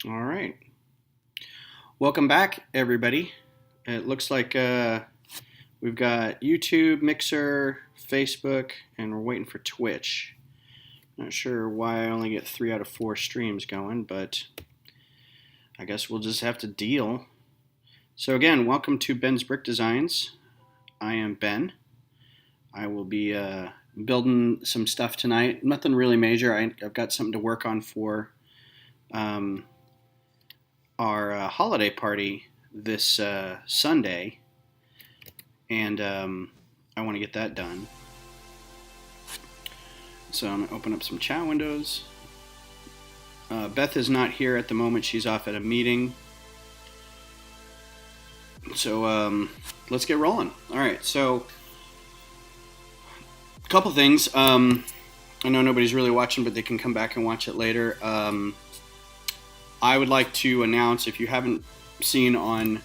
All right. Welcome back, everybody. It looks like we've got YouTube, Mixer, Facebook, and we're waiting for Twitch. Not sure why I only get 3 out of 4 streams going, but I guess we'll just have to deal. So again, welcome to Ben's Brick Designs. I am Ben. I will be building some stuff tonight. Nothing really major. I've got something to work on for our holiday party this Sunday, and I want to get that done. So I'm going to open up some chat windows. Beth is not here at the moment. She's off at a meeting. So let's get rolling. All right, so a couple things. I know nobody's really watching, but they can come back and watch it later. I would like to announce, if you haven't seen on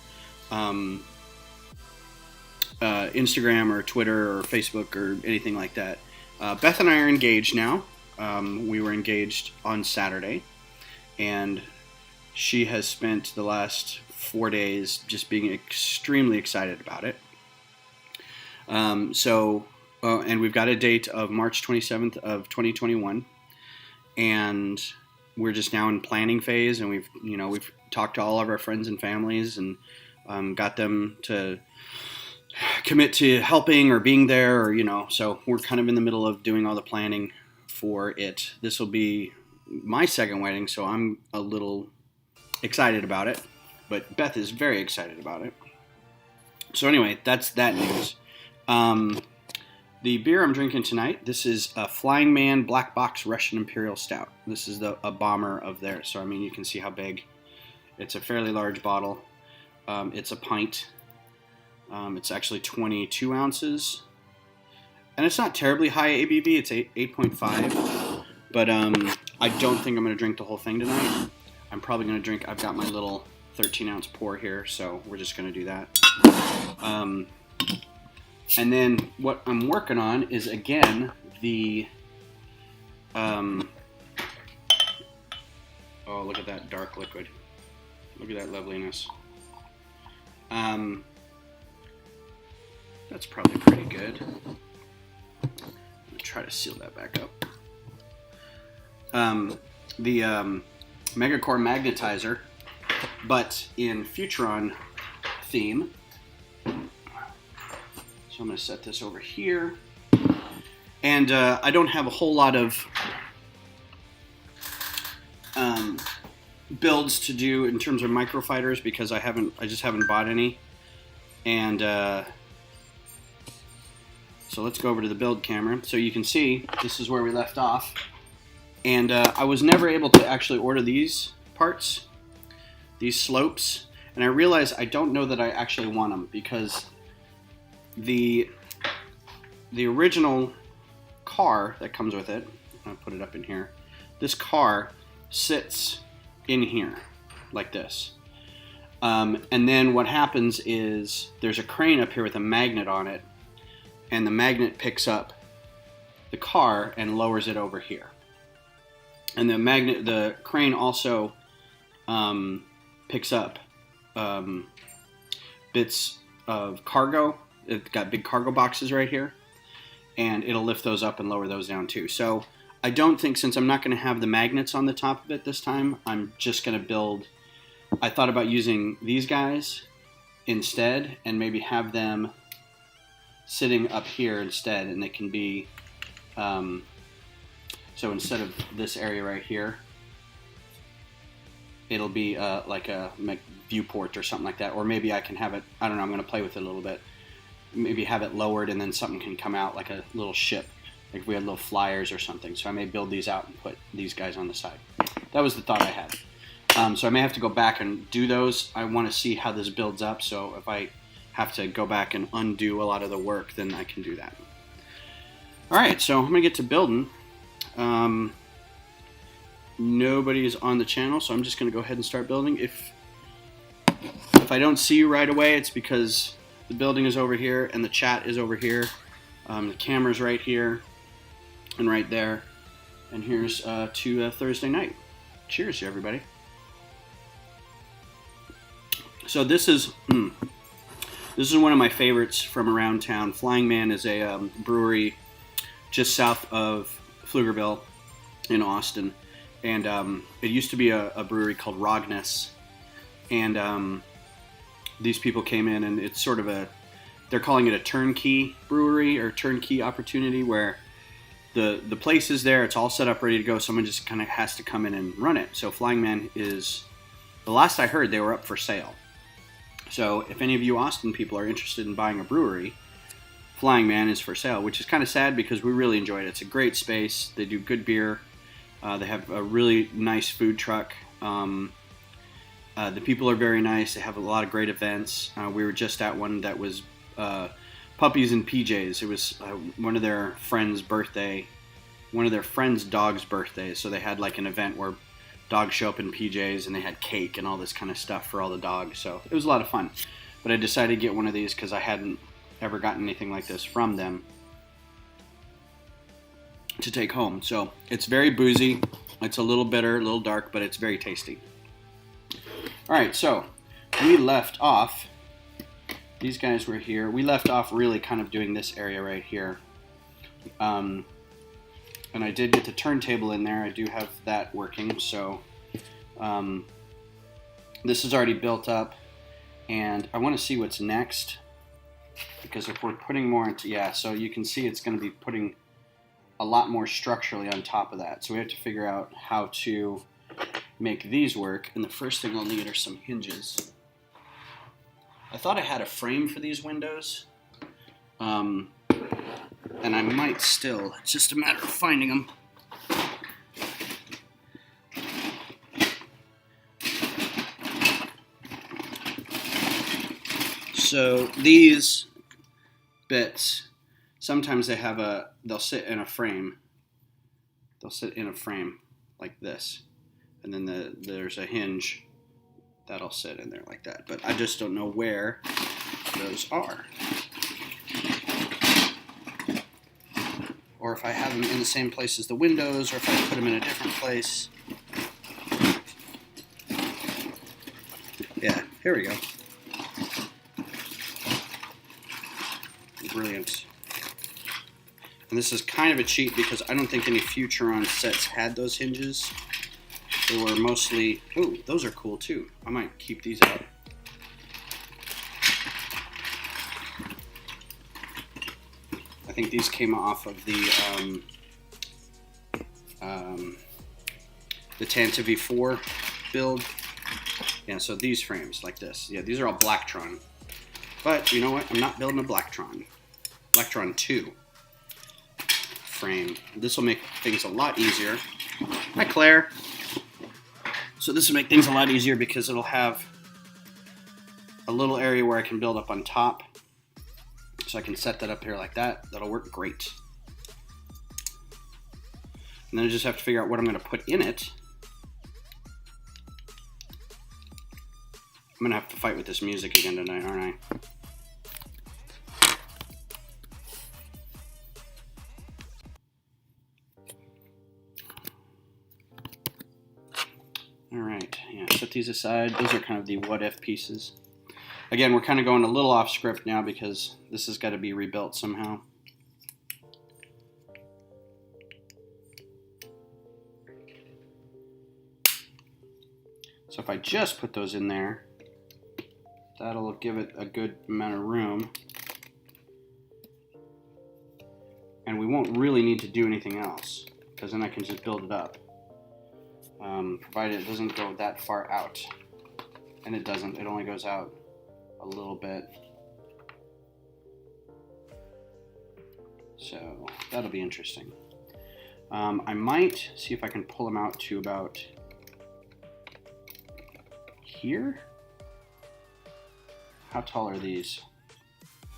Instagram or Twitter or Facebook or anything like that, Beth and I are engaged now. We were engaged on Saturday, and she has spent the last 4 days just being extremely excited about it. And we've got a date of March 27th of 2021, and we're just now in planning phase, and we've talked to all of our friends and families and got them to commit to helping or being there, or so we're kind of in the middle of doing all the planning for it. This will be my second wedding, so I'm a little excited about it, but Beth is very excited about it. So anyway, that's that news. The beer I'm drinking tonight, this is a Flying Man Black Box Russian Imperial Stout. This is a bomber of theirs, so you can see how big. It's a fairly large bottle. It's a pint. It's actually 22 ounces. And it's not terribly high ABV, it's 8.5. But I don't think I'm going to drink the whole thing tonight. I'm probably going to drink, I've got my little 13-ounce pour here, so we're just going to do that. And then what I'm working on is, again, the... oh, look at that dark liquid. Look at that loveliness. That's probably pretty good. I'm going to try to seal that back up. The Megacore Magnetizer, but in Futuron theme. So I'm going to set this over here. And I don't have a whole lot of builds to do in terms of microfighters because I just haven't bought any. And so let's go over to the build camera. So you can see this is where we left off. And I was never able to actually order these parts, these slopes. And I realized I don't know that I actually want them because the original car that comes with it, I'll put it up in here, this car sits in here like this. And then what happens is there's a crane up here with a magnet on it, and the magnet picks up the car and lowers it over here. And the crane also picks up bits of cargo. It's got big cargo boxes right here, and it'll lift those up and lower those down too. So I don't think, since I'm not going to have the magnets on the top of it this time, I'm just going to build, I thought about using these guys instead and maybe have them sitting up here instead, and they can be, so instead of this area right here, it'll be like a viewport or something like that, or maybe I can have it, I don't know, I'm going to play with it a little bit. Maybe have it lowered and then something can come out like a little ship, like if we had little flyers or something. So I may build these out and put these guys on the side. That was the thought I had. So I may have to go back and do those. I want to see how this builds up, so if I have to go back and undo a lot of the work, then I can do that. Alright, so I'm going to get to building. Nobody's on the channel, so I'm just going to go ahead and start building. If I don't see you right away, it's because the building is over here and the chat is over here. The camera's right here and right there. And here's to Thursday night. Cheers to everybody. So this is one of my favorites from around town. Flying Man is a brewery just south of Pflugerville in Austin, and it used to be a brewery called Rogness, and these people came in, and it's sort of they're calling it a turnkey brewery or turnkey opportunity, where the place is there, it's all set up, ready to go. Someone just kind of has to come in and run it. So Flying Man is, the last I heard, they were up for sale. So if any of you Austin people are interested in buying a brewery, Flying Man is for sale, which is kind of sad because we really enjoyed it. It's a great space. They do good beer. They have a really nice food truck. The people are very nice. They have a lot of great events. We were just at one that was Puppies and PJs. It was one of their friends' birthday, one of their friends' dog's birthday. So they had like an event where dogs show up in PJs, and they had cake and all this kind of stuff for all the dogs. So it was a lot of fun. But I decided to get one of these because I hadn't ever gotten anything like this from them to take home. So it's very boozy. It's a little bitter, a little dark, but it's very tasty. All right, so we left off. These guys were here. We left off really kind of doing this area right here. And I did get the turntable in there. I do have that working. So this is already built up. And I want to see what's next. Because if we're putting more into, yeah, so you can see it's going to be putting a lot more structurally on top of that. So we have to figure out how to make these work. And the first thing I'll need are some hinges. I thought I had a frame for these windows. And I might still. It's just a matter of finding them. So these bits, sometimes they'll sit in a frame. They'll sit in a frame like this. And then there's a hinge that'll sit in there like that. But I just don't know where those are. Or if I have them in the same place as the windows, or if I put them in a different place. Yeah, here we go. Brilliant. And this is kind of a cheat because I don't think any Futuron sets had those hinges. They were mostly... Oh, those are cool too. I might keep these out. I think these came off of the Tanta V4 build. Yeah, so these frames like this. Yeah, these are all Blacktron. But you know what? I'm not building a Blacktron. Blacktron 2 frame. This will make things a lot easier. Hi, Claire. So this will make things a lot easier because it'll have a little area where I can build up on top. So I can set that up here like that. That'll work great. And then I just have to figure out what I'm going to put in it. I'm going to have to fight with this music again tonight, aren't I? Alright, yeah, set these aside. Those are kind of the what-if pieces. Again, we're kind of going a little off script now because this has got to be rebuilt somehow. So if I just put those in there, that'll give it a good amount of room. And we won't really need to do anything else because then I can just build it up. Provided it doesn't go that far out. And it doesn't. It only goes out a little bit. So that'll be interesting. I might see if I can pull them out to about here. How tall are these?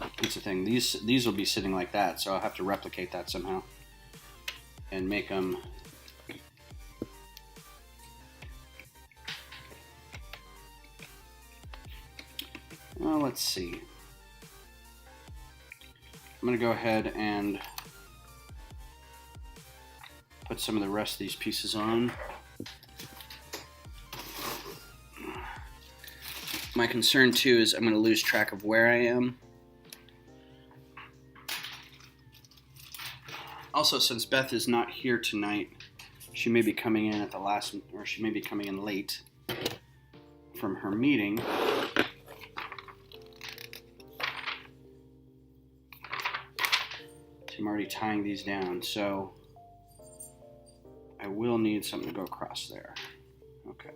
That's the thing. These will be sitting like that, so I'll have to replicate that somehow and make them. Well, let's see. I'm going to go ahead and put some of the rest of these pieces on. My concern too is I'm going to lose track of where I am. Also, since Beth is not here tonight, she may be coming in at the last, or she may be coming in late from her meeting. So I'm already tying these down, so I will need something to go across there. Okay.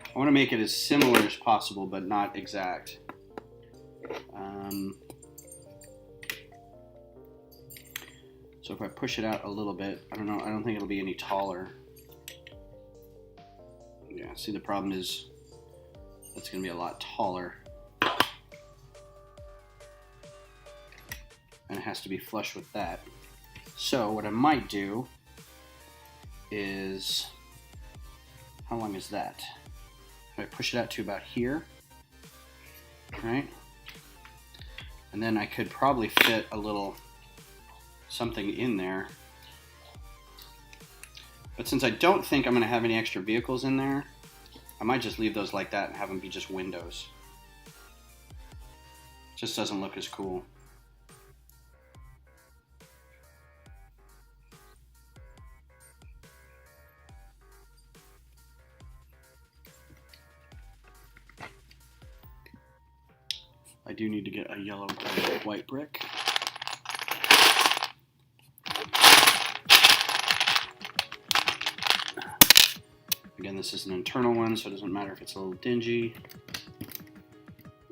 I want to make it as similar as possible, but not exact. So if I push it out a little bit, I don't know, I don't think it'll be any taller. Yeah, see, the problem is that's going to be a lot taller. And it has to be flush with that. So what I might do is, how long is that? If I push it out to about here, right? And then I could probably fit a little something in there. But since I don't think I'm going to have any extra vehicles in there, I might just leave those like that and have them be just windows. Just doesn't look as cool. I do need to get a yellow gray white brick. Again, this is an internal one, so it doesn't matter if it's a little dingy.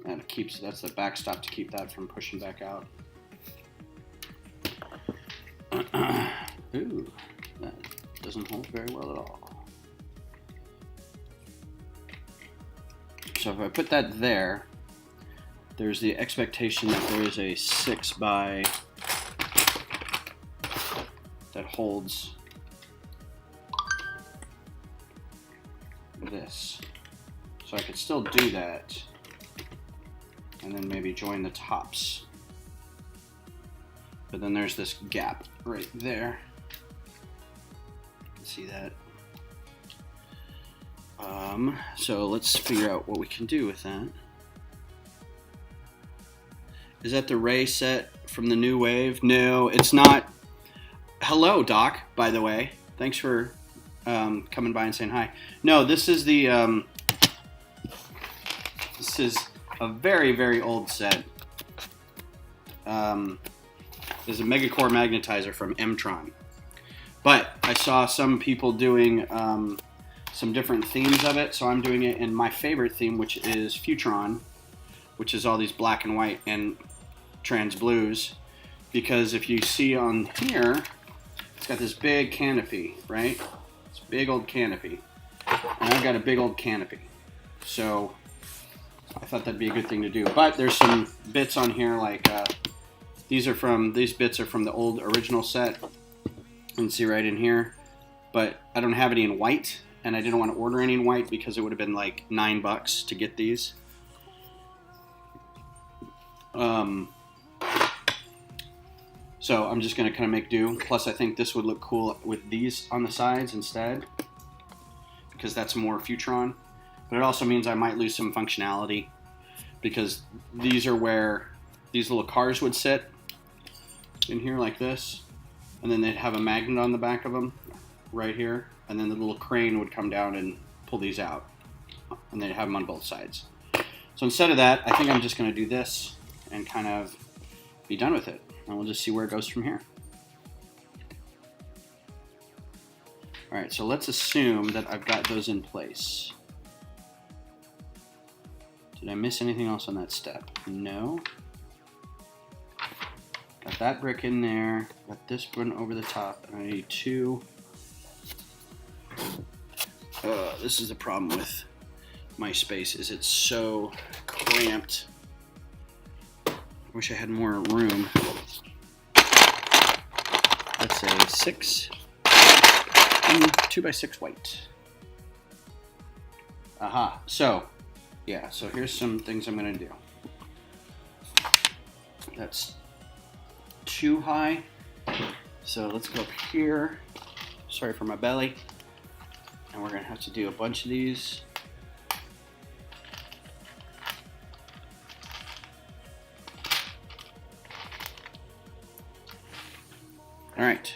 And it keeps, that's the backstop to keep that from pushing back out. Ooh, that doesn't hold very well at all. So if I put that there, there's the expectation that there is a 6x that holds this. So I could still do that and then maybe join the tops. But then there's this gap right there. You can see that. So let's figure out what we can do with that. Is that the Ray set from the new wave? No, it's not. Hello, Doc, by the way. Thanks for coming by and saying hi. No, this is the this is a very, very old set. There's a Megacore Magnetizer from m-tron. But I saw some people doing some different themes of it, so I'm doing it in my favorite theme, which is Futuron, which is all these black and white and trans blues. Because if you see on here, it's got this big canopy, right? It's a big old canopy. And I've got a big old canopy. So I thought that'd be a good thing to do. But there's some bits on here like these bits are from the old original set. You can see right in here. But I don't have any in white, and I didn't want to order any in white because it would have been like $9 to get these. So I'm just going to kind of make do. Plus I think this would look cool with these on the sides instead, because that's more Futuron. But it also means I might lose some functionality, because these are where these little cars would sit in here like this, and then they'd have a magnet on the back of them right here, and then the little crane would come down and pull these out, and they'd have them on both sides. So instead of that, I think I'm just going to do this and kind of be done with it, and we'll just see where it goes from here. Alright, so let's assume that I've got those in place. Did I miss anything else on that step? No. Got that brick in there, got this one over the top, and I need two. This is the problem with my space, is it's so cramped. Wish I had more room. Let's say 6 and 2x6 white. Aha, so yeah, so here's some things I'm gonna do. That's too high, so let's go up here. Sorry for my belly. And we're gonna have to do a bunch of these. All right.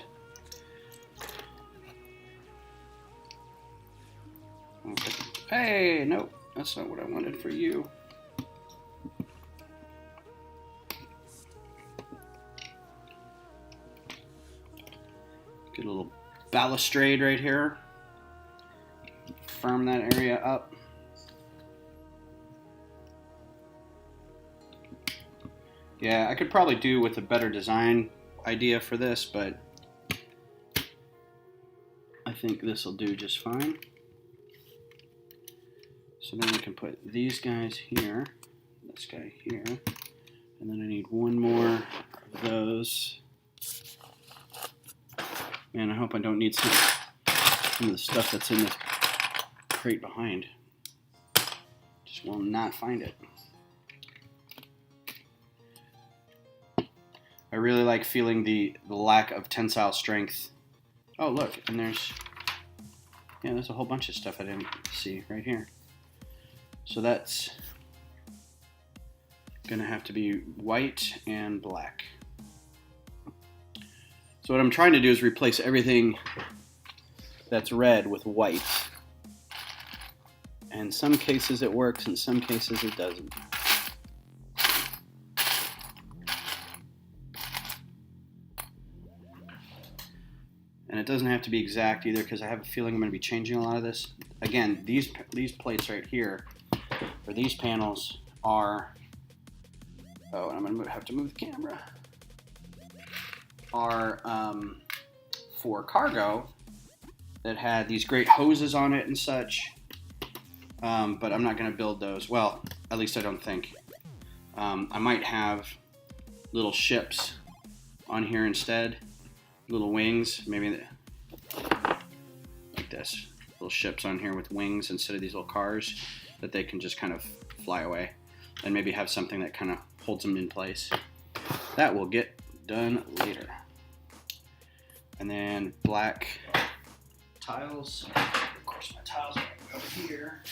Hey, no, that's not what I wanted for you. Get a little balustrade right here. Firm that area up. Yeah, I could probably do with a better design idea for this, but I think this will do just fine. So then we can put these guys here, this guy here, and then I need one more of those. Man, I hope I don't need some of the stuff that's in the crate behind. Just will not find it. I really like feeling the lack of tensile strength. Oh, look, and there's a whole bunch of stuff I didn't see right here. So that's gonna have to be white and black. So what I'm trying to do is replace everything that's red with white. And in some cases it works, in some cases it doesn't. And it doesn't have to be exact either, because I have a feeling I'm going to be changing a lot of this. Again, these plates right here, or these panels are, oh, and I'm going to have to move the camera, are for cargo that had these great hoses on it and such. But I'm not going to build those. Well, at least I don't think. I might have little ships on here instead. Little wings, maybe like this. Little ships on here with wings instead of these little cars that they can just kind of fly away. And maybe have something that kind of holds them in place. That will get done later. And then black tiles. Of course, my tiles are over here.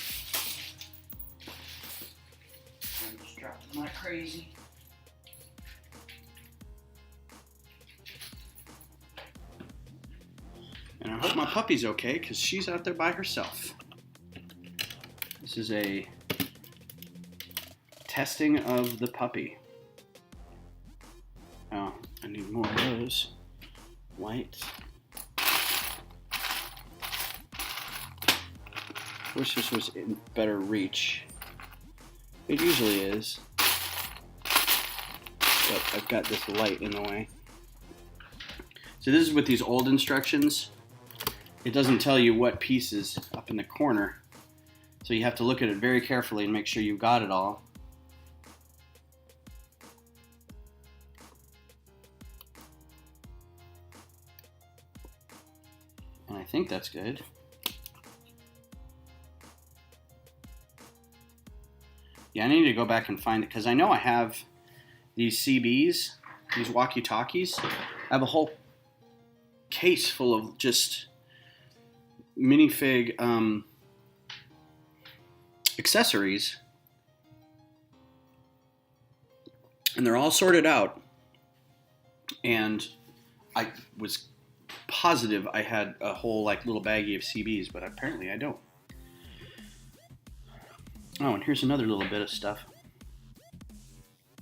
I just dropped them like crazy. And I hope my puppy's okay, because she's out there by herself. This is a testing of the puppy. Oh, I need more of those. White. Wish this was in better reach. It usually is. But I've got this light in the way. So this is with these old instructions. It doesn't tell you what piece is up in the corner. So you have to look at it very carefully and make sure you've got it all. And I think that's good. Yeah, I need to go back and find it, because I know I have these CBs, these walkie-talkies. I have a whole case full of just minifig accessories, and they're all sorted out, and I was positive I had a whole like little baggie of CBs, but apparently I don't. Oh, and here's another little bit of stuff.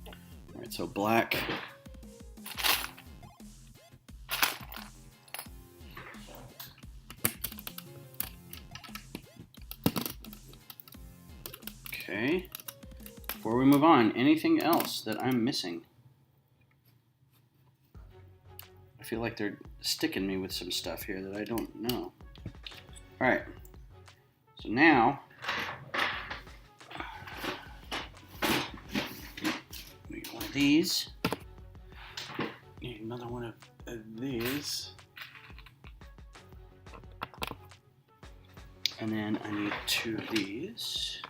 All right, so black. Okay, before we move on, anything else that I'm missing? I feel like they're sticking me with some stuff here that I don't know. All right, so now we get one of these. Need another one of these. And then I need two of these.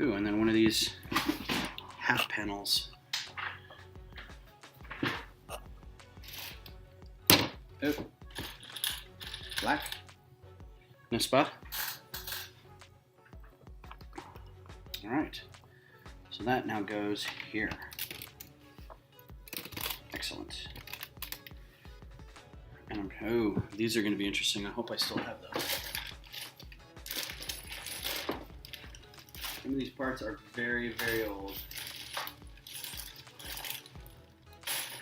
Ooh, and then one of these half panels. Oh. Black. N'est-ce pas? All right. So that now goes here. Excellent. And oh, these are going to be interesting. I hope I still have those. Some of these parts are very, very old.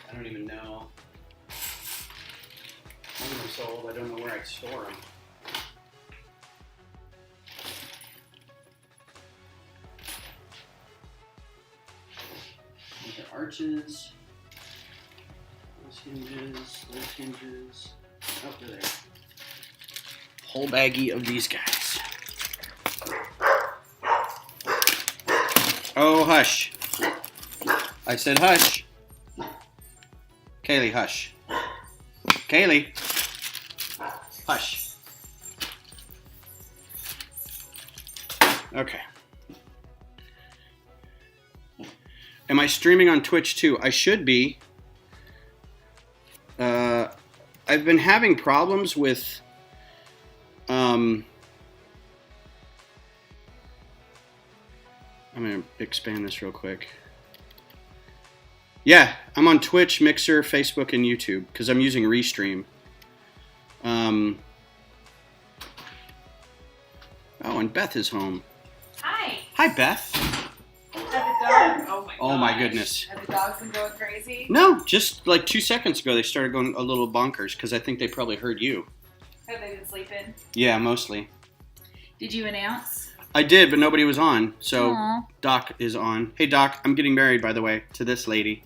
I don't even know. Some of them are so old, I don't know where I store them. These are arches. Those hinges. Oh, they're there. Whole baggie of these guys. Oh, hush. I said hush. Kaylee, hush. Kaylee. Hush. Okay. Am I streaming on Twitch too? I should be. I've been having problems with I'm going to expand this real quick. Yeah, I'm on Twitch, Mixer, Facebook, and YouTube because I'm using Restream. Oh, and Beth is home. Hi. Hi, Beth. Have the dog. Oh my. Oh my goodness. Have the dogs been going crazy? No, just like 2 seconds ago they started going a little bonkers because I think they probably heard you. Have they been sleeping? Yeah, mostly. Did you announce? I did, but nobody was on, so Aww. Doc is on. Hey, Doc, I'm getting married, by the way, to this lady.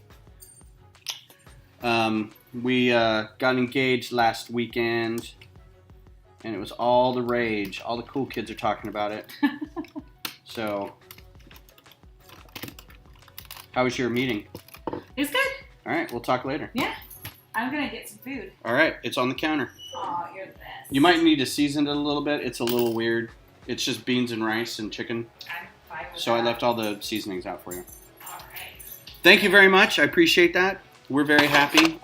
We got engaged last weekend, and it was all the rage. All the cool kids are talking about it. So, how was your meeting? It's good. All right, we'll talk later. Yeah. I'm going to get some food. All right, it's on the counter. Aw, you're the best. You might need to season it a little bit. It's a little weird. It's just beans and rice and chicken. I'm fine with So that. I left all the seasonings out for you. All right. Thank you very much. I appreciate that. We're very happy.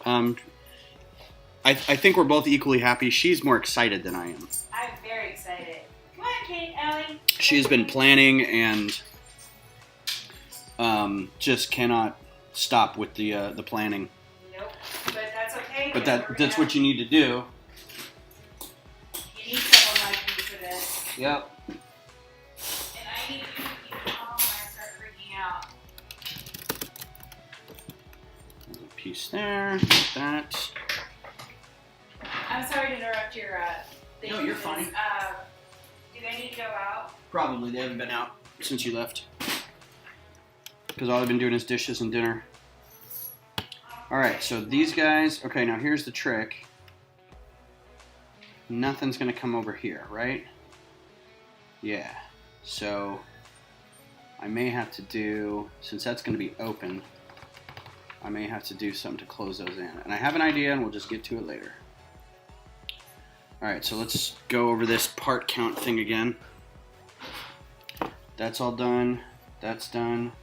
I think we're both equally happy. She's more excited than I am. I'm very excited. Come on, Kate, Ellie. She's been planning and just cannot stop with the planning. Nope. But that's okay. But that's what you need to do. You need someone like me for this. Yep. And I need you to keep calm when I start freaking out. There's a piece there. That. I'm sorry to interrupt your thing. No, you're fine. Do they need to go out? Probably. They haven't been out since you left. Because all I've been doing is dishes and dinner. Alright, so these guys... Okay, now here's the trick. Nothing's going to come over here, right? Yeah. So, I may have to do... Since that's going to be open, I may have to do something to close those in. And I have an idea, and we'll just get to it later. Alright, so let's go over this part count thing again. That's all done. That's done.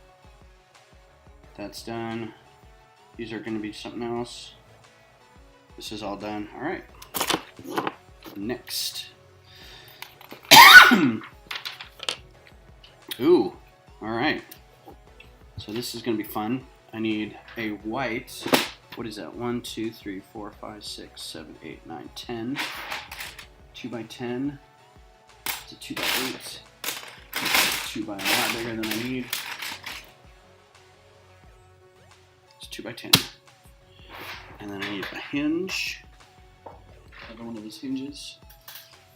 That's done. These are going to be something else. This is all done. All right. Next. Ooh. All right. So this is going to be fun. I need a white. What is that? 1, 2, 3, 4, 5, 6, 7, 8, 9, 10. 2 by 10. It's a 2 by 8. 2 by a lot bigger than I need. 2 by 10. And then I need a hinge. Another one of these hinges.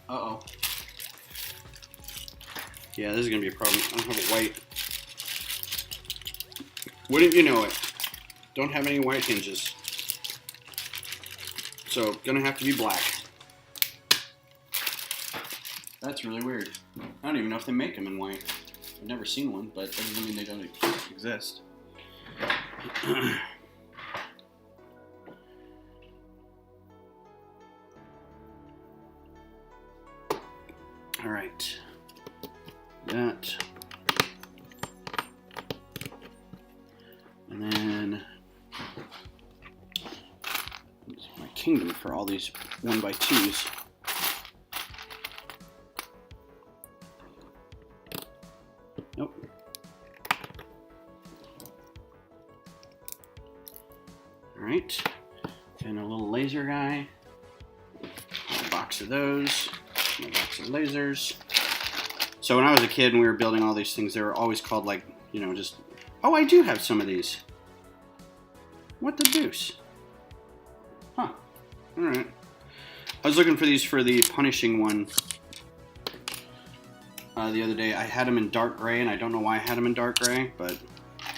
Uh-oh. Yeah, this is going to be a problem. I don't have a white. Wouldn't you know it? Don't have any white hinges. So, going to have to be black. That's really weird. I don't even know if they make them in white. I've never seen one, but that doesn't mean they don't exist. All right, that, and then my kingdom for all these 1x2s. right, and a little laser guy. A box of those. A box of lasers. So when I was a kid and we were building all these things, they were always called like, you know, just... Oh, I do have some of these. What the deuce? Huh. Alright. I was looking for these for the punishing one the other day. I had them in dark gray, and I don't know why I had them in dark gray, but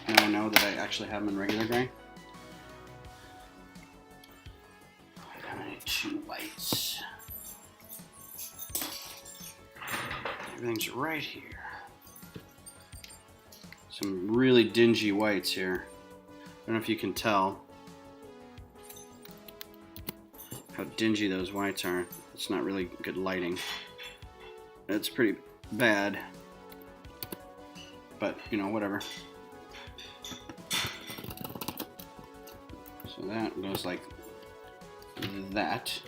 now I know that I actually have them in regular gray. I need 2 whites. Everything's right here. Some really dingy whites here. I don't know if you can tell how dingy those whites are. It's not really good lighting. It's pretty bad. But, you know, whatever. So that goes like that.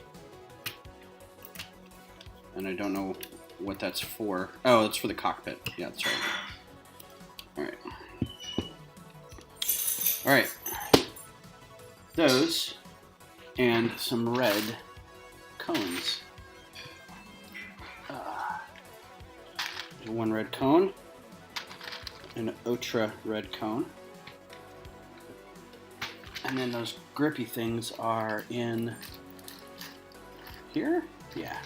And I don't know what that's for. Oh, it's for the cockpit. Yeah, that's right. Alright. Alright. Those and some red cones. One red cone. An ultra red cone. And then those grippy things are in here? Yeah.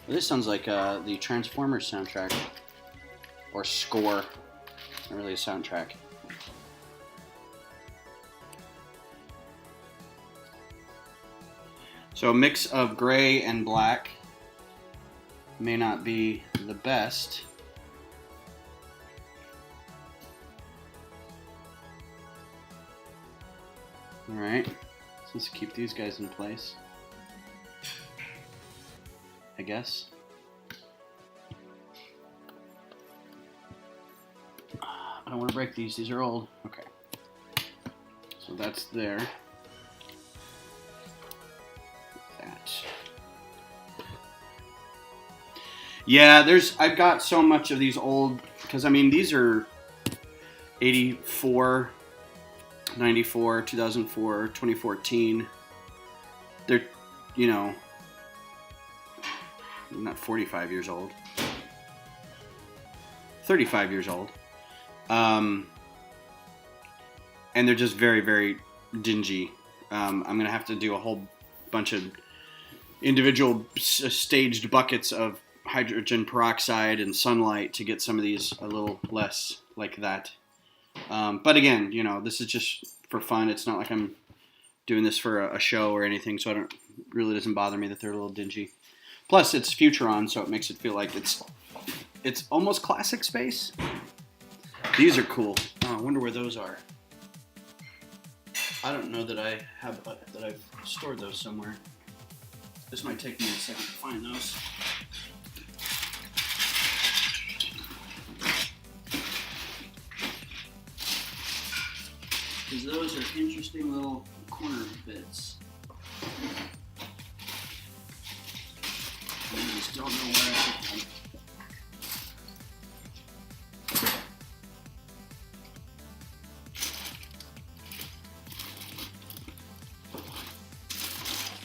Well, this sounds like the Transformers soundtrack. Or score. Not really a soundtrack. So a mix of gray and black may not be the best. Alright, so let's keep these guys in place, I guess. I don't want to break these are old. Okay. So that's there. That. Yeah, I've got so much of these old, because I mean, these are 84, 94, 2004, 2014. They're, you know, not 45 years old. 35 years old. And they're just very, very dingy. I'm going to have to do a whole bunch of individual staged buckets of hydrogen peroxide and sunlight to get some of these a little less like that. But again, you know, this is just for fun. It's not like I'm doing this for a show or anything, so really doesn't bother me that they're a little dingy. Plus, it's Futuron, so it makes it feel like it's almost classic space. These are cool. Oh, I wonder where those are. I don't know that I have that I've stored those somewhere. This might take me a second to find those. Because those are interesting little corner bits. I just don't know where I put them.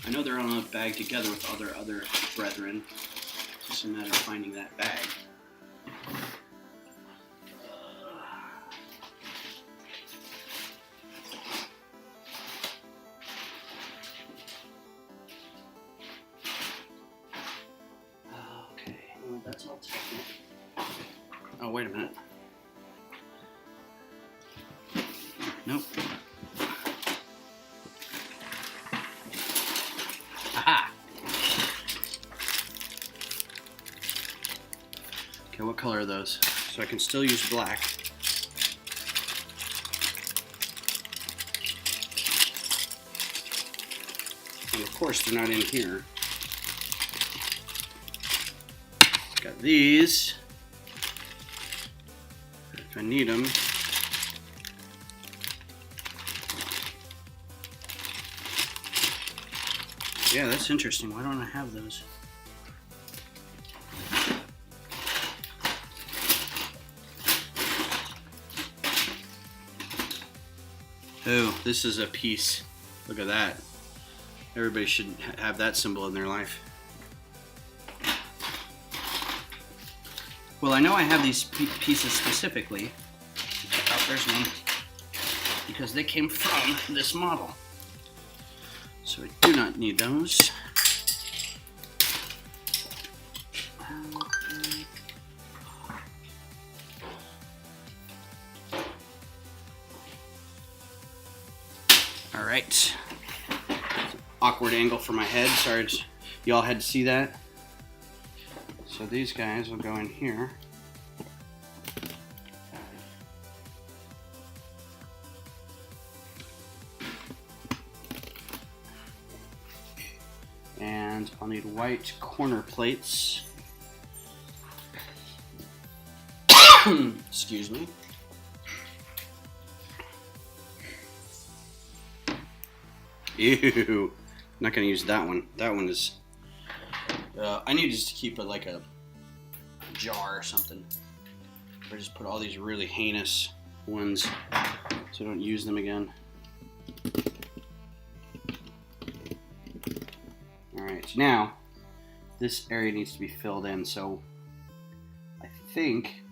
I know they're on a bag together with other brethren. It's just a matter of finding that bag. Okay, well, that's all taken. Oh, wait a minute. Nope. Aha! Okay, what color are those? So I can still use black. And of course they're not in here. Got these. If I need them. Yeah, that's interesting. Why don't I have those? Oh, this is a piece. Look at that. Everybody should have that symbol in their life. Well, I know I have these pieces specifically. Oh, there's one. Because they came from this model. So I do not need those. All right. Awkward angle for my head. Sorry, y'all had to see that. So these guys will go in here. And I'll need white corner plates. Excuse me. Ew. I'm not gonna use that one. That one is. I need just to keep it like a jar or something. Or just put all these really heinous ones so I don't use them again. Alright, now this area needs to be filled in, so I think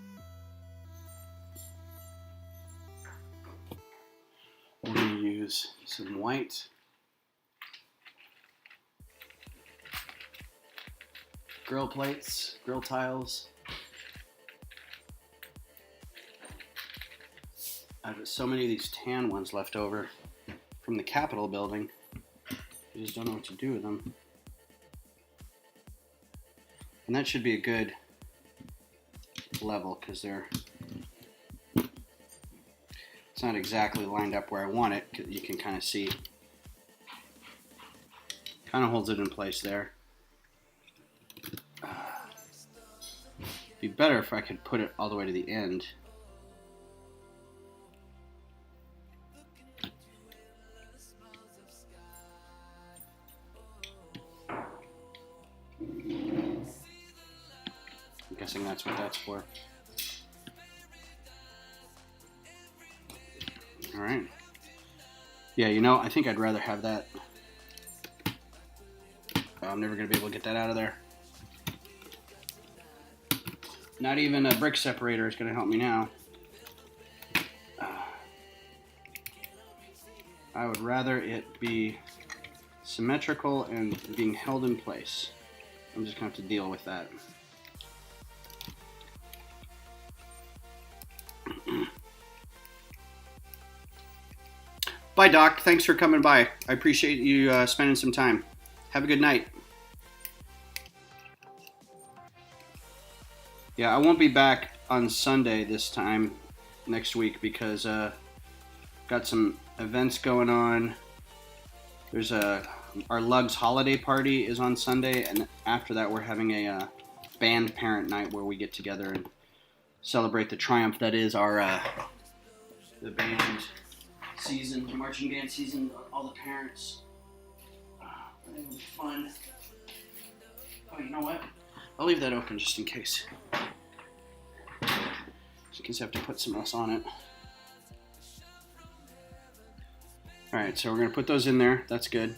we're going to use some white. Grill plates, grill tiles. I've got so many of these tan ones left over from the Capitol building. I just don't know what to do with them. And that should be a good level because it's not exactly lined up where I want it. You can kind of see. Kind of holds it in place there. Be better if I could put it all the way to the end. I'm guessing that's what that's for. All right. Yeah, you know, I think I'd rather have that. I'm never going to be able to get that out of there. Not even a brick separator is going to help me now. I would rather it be symmetrical and being held in place. I'm just going to have to deal with that. Bye, Doc. Thanks for coming by. I appreciate you spending some time. Have a good night. Yeah, I won't be back on Sunday this time next week because got some events going on. There's our Lugs holiday party is on Sunday, and after that we're having a band parent night where we get together and celebrate the triumph that is our the band season, the marching band season. All the parents. I think it'll be fun. Oh, you know what? I'll leave that open just in case. Just in case I have to put some else on it. Alright, so we're going to put those in there. That's good.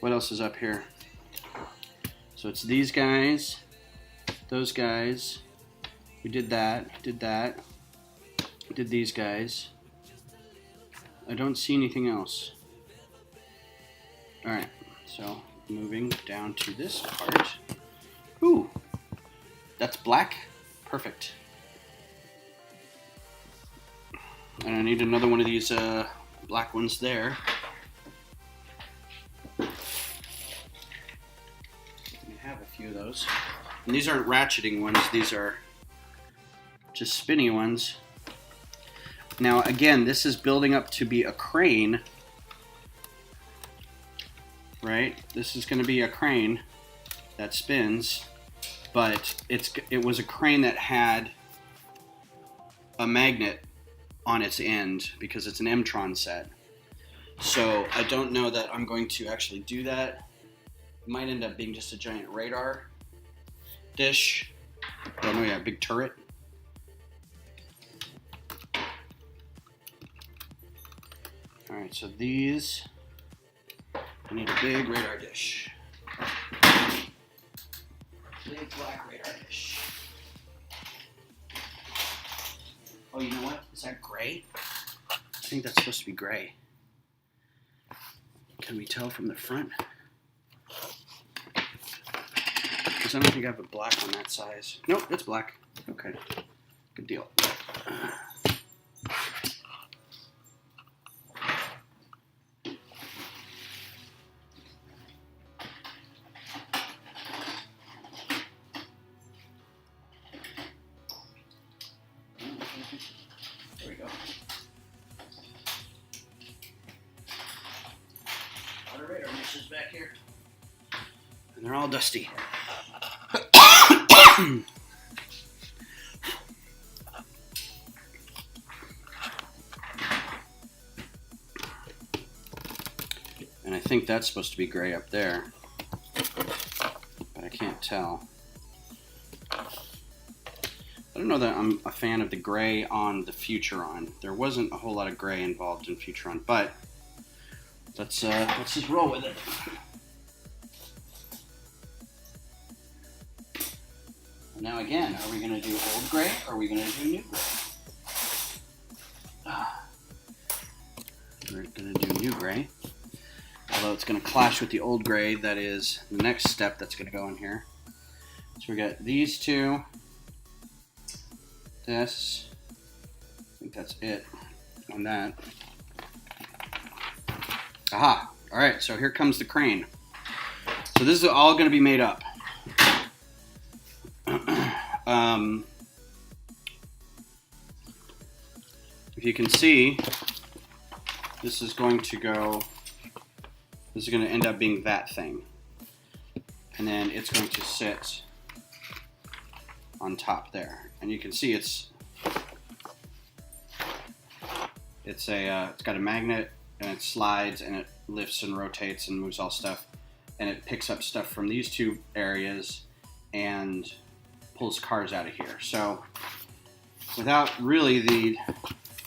What else is up here? So it's these guys, those guys. We did that, did these guys. I don't see anything else. Alright, so moving down to this part. Ooh, that's black. Perfect. And I need another one of these black ones there. I have a few of those. And these aren't ratcheting ones, these are just spinny ones. Now again, this is building up to be a crane. Right? This is going to be a crane that spins, but it was a crane that had a magnet on its end because it's an m-tron set. So I don't know that I'm going to actually do that. It might end up being just a giant radar dish. Oh no, yeah, big turret. All right, so these, I need a big radar dish. Big black radar dish. Oh, you know what? Is that gray? I think that's supposed to be gray. Can we tell from the front? Because I don't think I have a black on that size. Nope, it's black. Okay, good deal. There we go. A lot of radar meshes back here. And they're all dusty. And I think that's supposed to be gray up there, but I can't tell. I don't know that I'm a fan of the gray on the Futuron. There wasn't a whole lot of gray involved in Futuron, but let's just roll with it. Now again, are we going to do old gray or are we going to do new gray? We're going to do new gray. Although it's going to clash with the old gray, that is the next step that's going to go in here. So we got these two. This. I think that's it on that. Aha! Alright, so here comes the crane. So this is all going to be made up. If you can see, this is going to go, this is going to end up being that thing. And then it's going to sit on top there. And you can see it's got a magnet and it slides and it lifts and rotates and moves all stuff. And it picks up stuff from these two areas and pulls cars out of here. So without really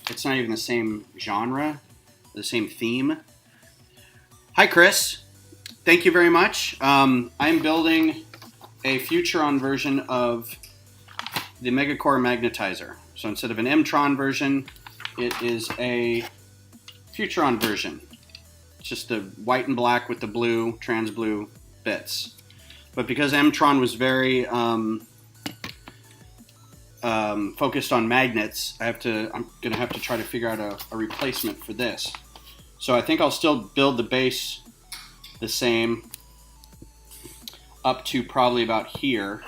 it's not even the same genre, the same theme. Hi, Chris. Thank you very much. I'm building a Futuron version of the Megacore Magnetizer. So instead of an m-tron version, it is a Futuron version. It's just the white and black with the blue, trans blue bits. But because m-tron was very focused on magnets, I'm going to have to try to figure out a replacement for this. So I think I'll still build the base the same up to probably about here.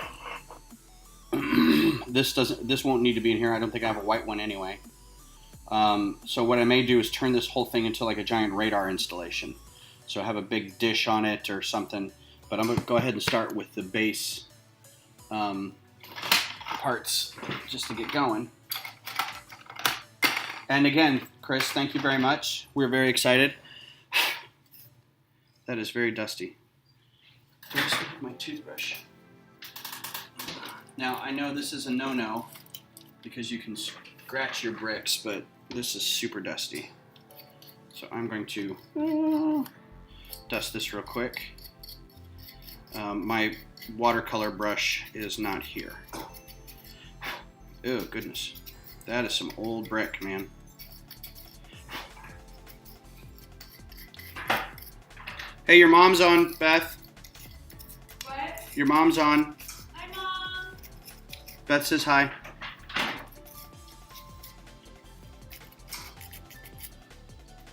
This won't need to be in here. I don't think I have a white one anyway. So what I may do is turn this whole thing into like a giant radar installation. So have a big dish on it or something. But I'm going to go ahead and start with the base parts just to get going. And again, Chris, thank you very much. We're very excited. That is very dusty. Just look at my toothbrush. Now, I know this is a no-no because you can scratch your bricks, but this is super dusty. So I'm going to dust this real quick. My watercolor brush is not here. Oh, goodness. That is some old brick, man. Hey, your mom's on, Beth. What? Your mom's on. Hi, Mom. Beth says hi.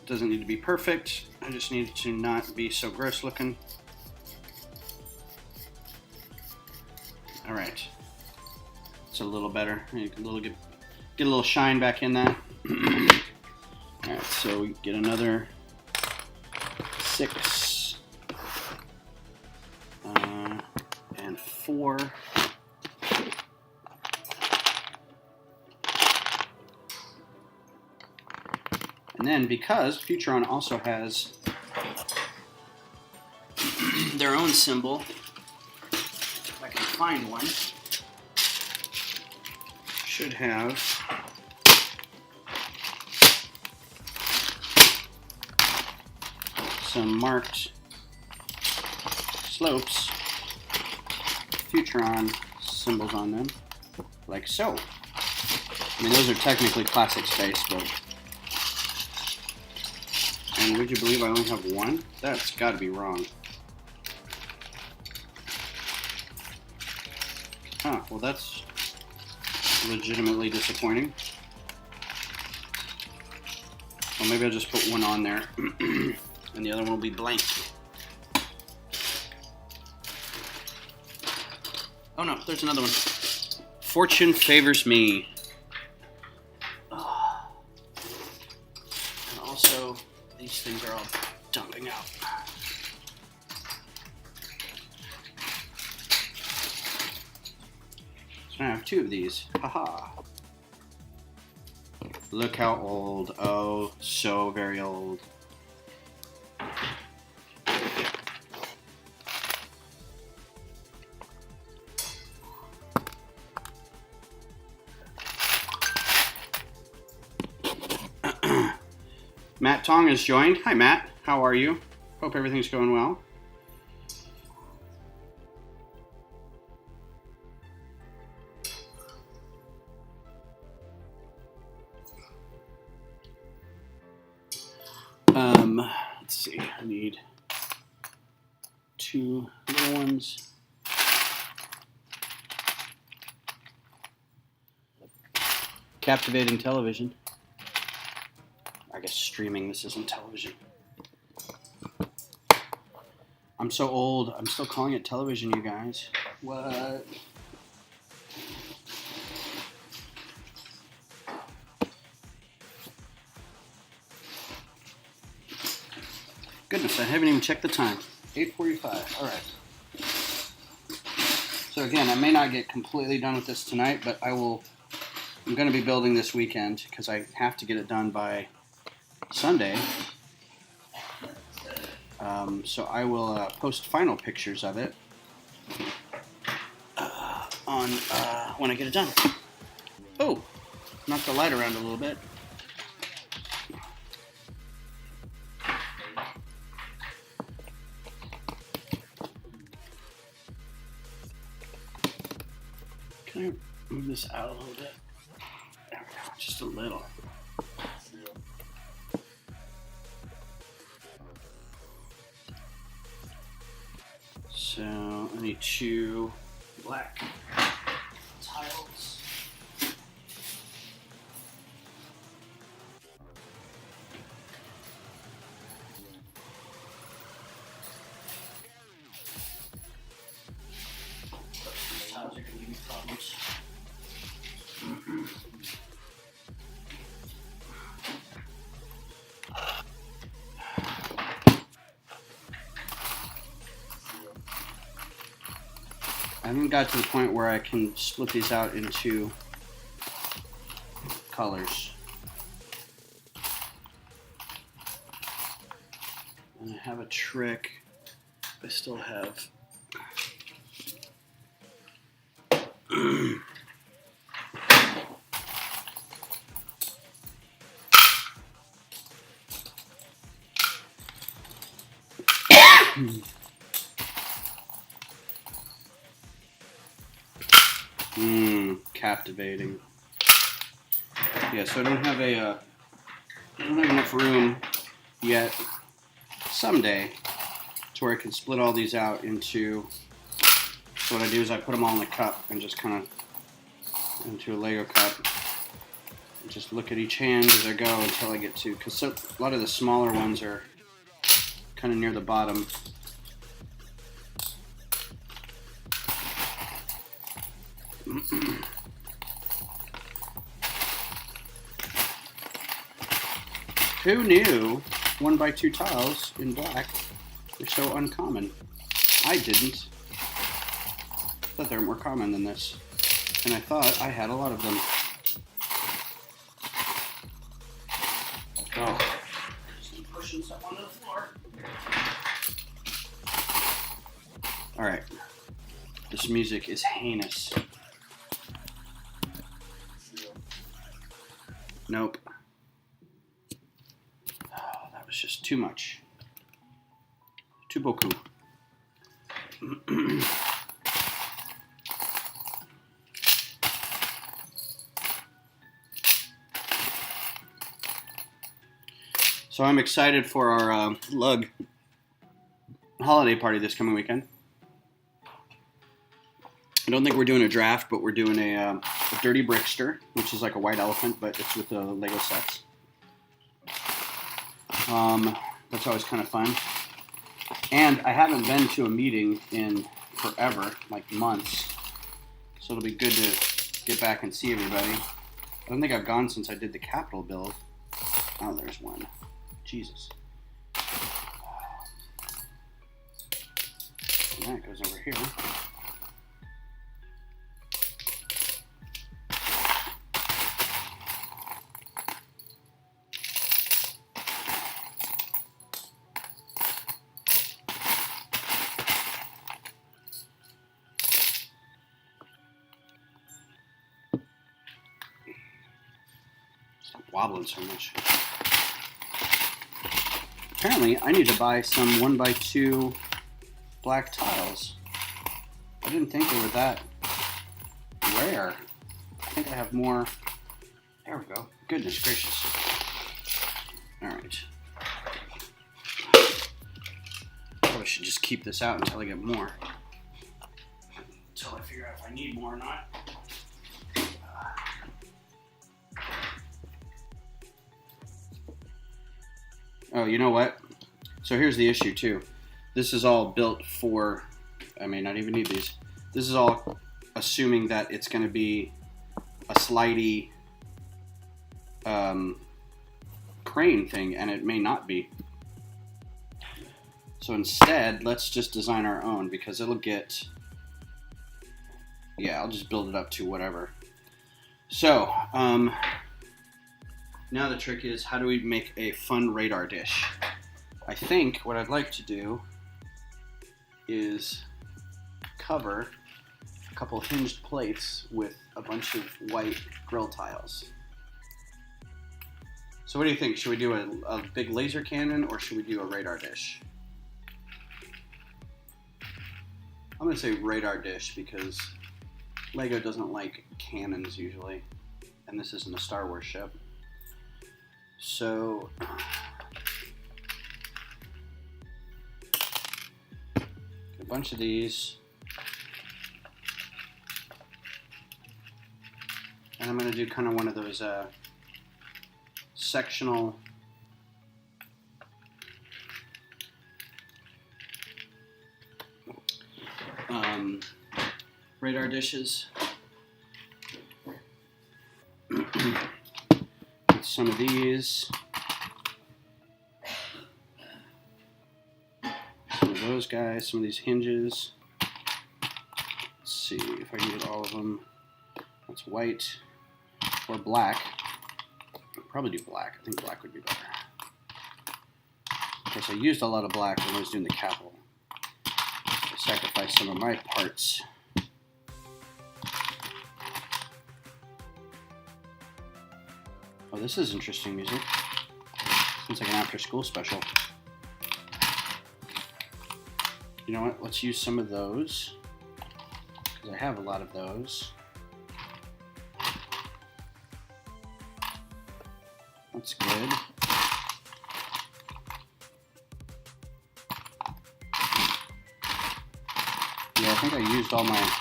Doesn't need to be perfect. I just need it to not be so gross looking. All right. It's a little better. You can get a little shine back in that. All right, so we get another 6 and 4. And then because Futuron also has their own symbol, if I can find one, should have some marked slopes, Futuron symbols on them, like so. I mean, those are technically classic space, but... And would you believe I only have one? That's got to be wrong. Huh, well that's legitimately disappointing. Well, maybe I'll just put one on there, and the other one will be blank. Oh no, there's another one. Fortune favors me. Oh. And also, these things are all dumping out. So I have two of these. Haha. Look how old. Oh, so very old. Matt Tong has joined. Hi, Matt. How are you? Hope everything's going well. Let's see. I need two little ones. Captivating television. I guess streaming, this isn't television. I'm so old, I'm still calling it television, you guys. What? Goodness, I haven't even checked the time. 8:45, all right. So again, I may not get completely done with this tonight, but I'm going to be building this weekend because I have to get it done by Sunday. So I will post final pictures of it on when I get it done. Oh, knocked the light around a little bit. Can I move this out a little bit? There we go, just a little. So I need two black tiles. These tiles are going to give me problems. I haven't got to the point where I can split these out into colors. And I have a trick. I still have captivating. Yeah, so I don't have enough room yet. Someday, to where I can split all these out into. So what I do is I put them all in the cup and just kind of into a Lego cup. And just look at each hand as I go until I get to. Because a lot of the smaller ones are kind of near the bottom. Who knew 1x2 tiles in black were so uncommon? I didn't. I thought they were more common than this. And I thought I had a lot of them. Oh. Just pushing stuff onto the floor. Alright. This music is heinous. Nope. Oh, that was just too much. Tout beaucoup. So I'm excited for our lug holiday party this coming weekend. I don't think we're doing a draft, but we're doing a dirty brickster, which is like a white elephant, but it's with the Lego sets. That's always kind of fun. And I haven't been to a meeting in forever, like months. So it'll be good to get back and see everybody. I don't think I've gone since I did the Capitol build. Oh, there's one. Jesus. And that goes over here. Stop wobbling so much. Apparently, I need to buy some 1x2 black tiles. I didn't think they were that rare. I think I have more. There we go. Goodness gracious. Alright. Probably should just keep this out until I get more. Until I figure out if I need more or not. Oh, you know what? So here's the issue too. This is all built for, I may not even need these. This is all assuming that it's going to be a slidey crane thing, and it may not be. So instead, let's just design our own, because it'll get, yeah, I'll just build it up to whatever. So, now the trick is, how do we make a fun radar dish? I think what I'd like to do is cover a couple hinged plates with a bunch of white grill tiles. So what do you think? Should we do a big laser cannon, or should we do a radar dish? I'm going to say radar dish, because Lego doesn't like cannons usually, and this isn't a Star Wars ship. So, a bunch of these, and I'm going to do kind of one of those sectional radar dishes. Some of these, some of those guys, some of these hinges. Let's see if I can get all of them. That's white or black. I'll probably do black. I think black would be better. Of course, I used a lot of black when I was doing the Capitol. I sacrificed some of my parts. Oh, this is interesting music. Sounds like an after-school special. You know what? Let's use some of those, because I have a lot of those. That's good. Yeah, I think I used all my...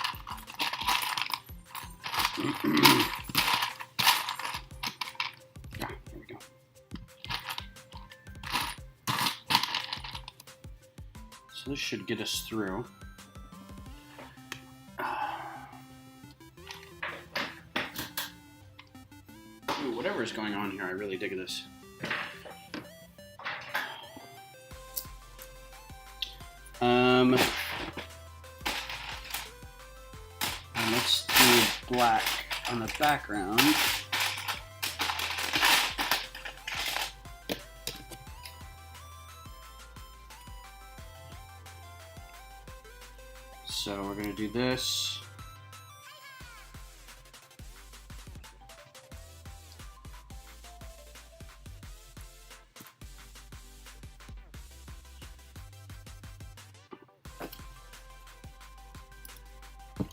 So this should get us through. Ooh, whatever is going on here, I really dig this. And let's do black on the background. So we're going to do this.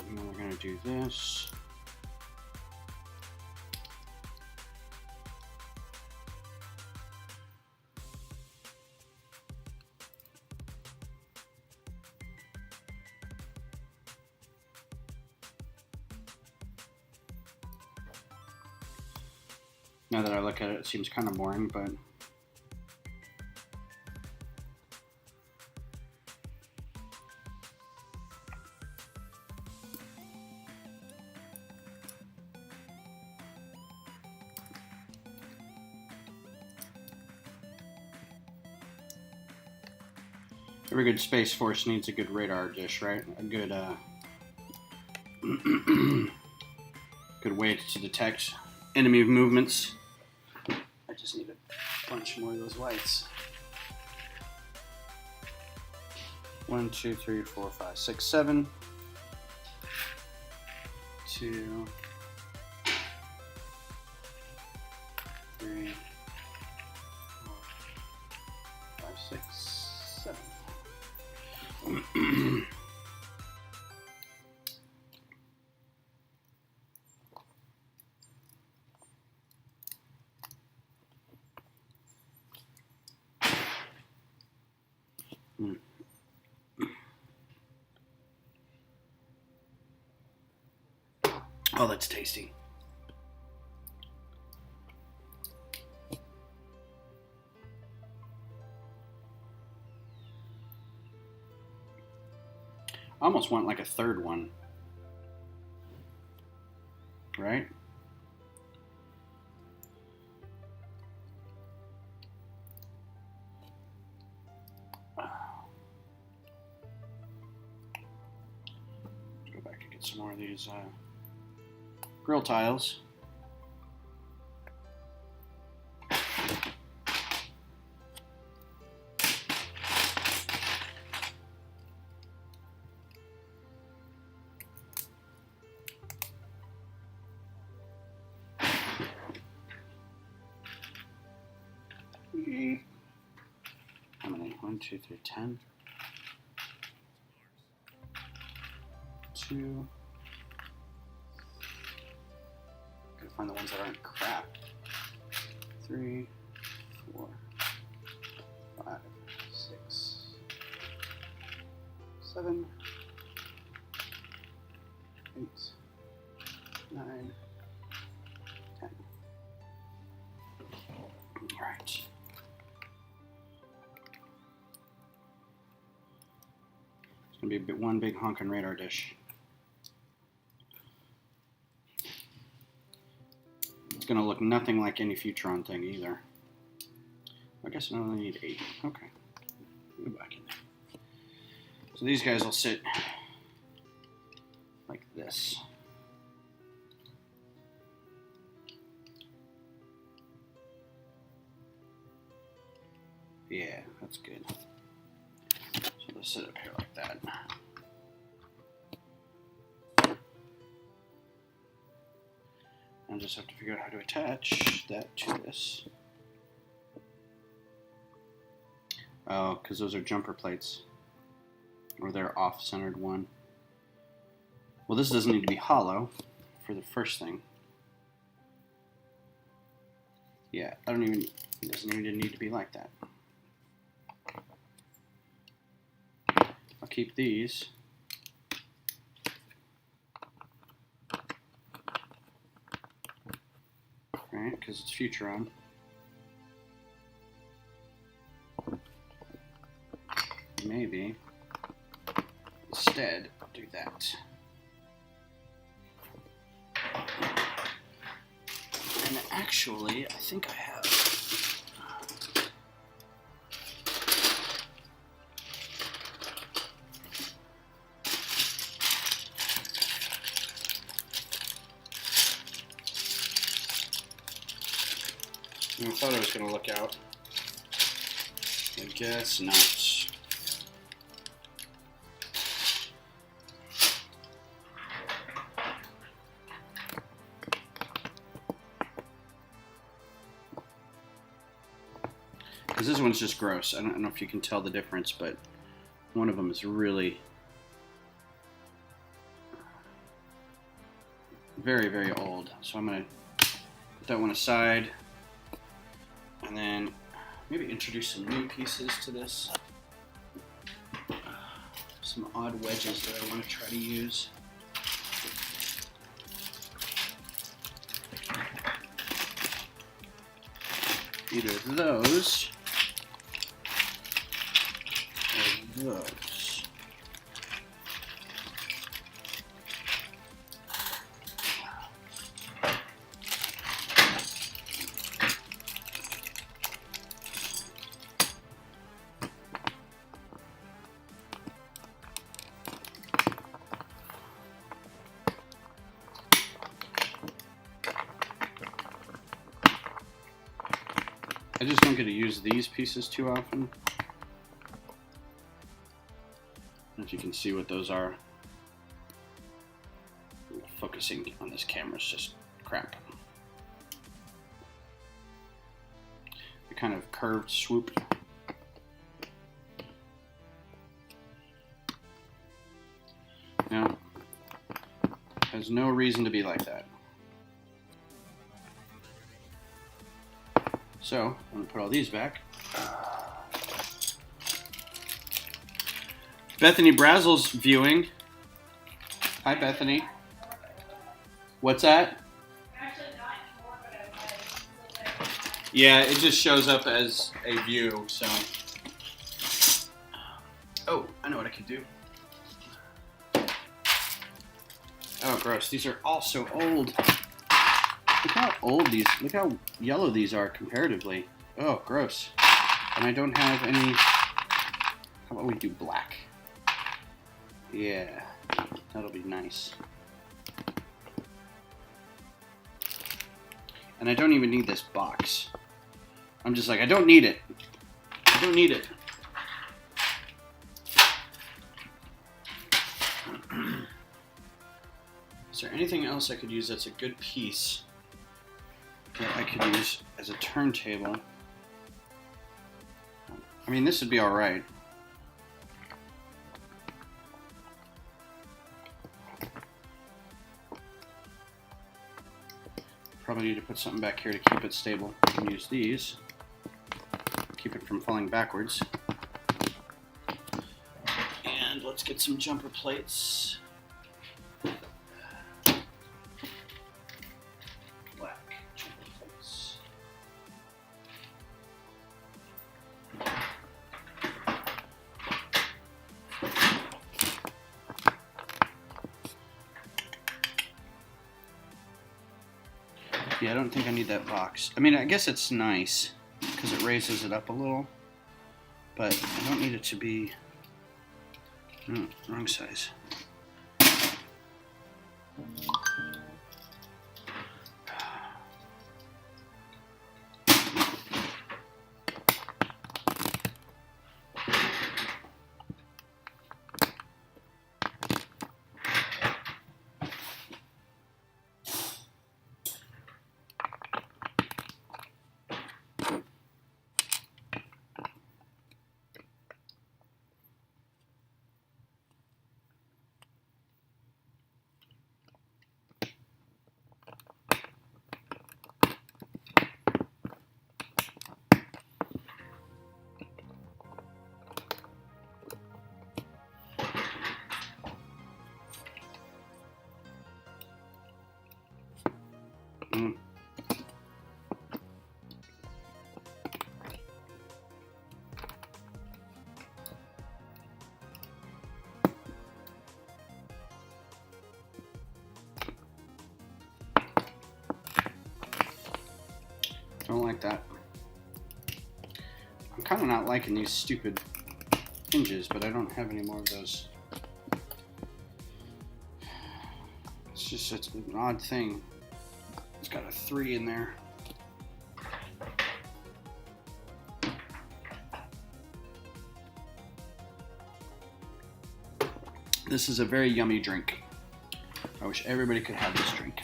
And then we're going to do this. Now that I look at it, it seems kind of boring, but every good Space Force needs a good radar dish, right? A good, good way to detect enemy movements. I just need a bunch more of those lights. 1, 2, 3, 4, 5, 6, 7. 2, 3, 4, 5, 6, 7. Oh, that's tasty. I almost want like a third one, right? Let's go back and get some more of these grill tiles. How many? 1, 2, 3, 10. 2. Gotta find the ones that aren't crap. 3, 4, 5, 6, 7, 8, 9, 10. All right. It's gonna be one big honkin' radar dish. It's gonna look nothing like any Futuron thing either. I guess I only need 8. Okay. Go back in there. So these guys will sit like this. Yeah, that's good. So they'll sit up here like that. I just have to figure out how to attach that to this. Oh, because those are jumper plates. Or they're off-centered one. Well, this doesn't need to be hollow for the first thing. Yeah, it doesn't even need to be like that. I'll keep these. Right, because it's Futuron. Maybe instead I'll do that. And actually, I think I have. I thought I was going to look out. I guess not. Because this one's just gross. I don't know if you can tell the difference, but one of them is really very, very old. So I'm going to put that one aside and then maybe introduce some new pieces to this. Some odd wedges that I want to try to use. Either those or those. I just don't get to use these pieces too often. If you can see what those are. Focusing on this camera is just crap. The kind of curved swoop. Now, has no reason to be like that. So, I'm going to put all these back. Bethany Brazel's viewing. Hi, Bethany. What's that? Actually, not anymore, but I was. Yeah, it just shows up as a view, so. Oh, I know what I could do. Oh, gross. These are all so old. Look how old these, look how yellow these are comparatively. Oh, gross. And I don't have any, how about we do black? Yeah, that'll be nice. And I don't even need this box. I'm just like, I don't need it. I don't need it. Is there anything else I could use that's a good piece that I could use as a turntable? I mean, this would be alright. Probably need to put something back here to keep it stable. I can use these. Keep it from falling backwards. And let's get some jumper plates. Black jumper plates. Yeah, I don't think I need that box. I mean, I guess it's nice because it raises it up a little, but I don't need it to be wrong size. Don't like that. I'm kind of not liking these stupid hinges, but I don't have any more of those. It's an odd thing. It's got a 3 in there. This is a very yummy drink. I wish everybody could have this drink.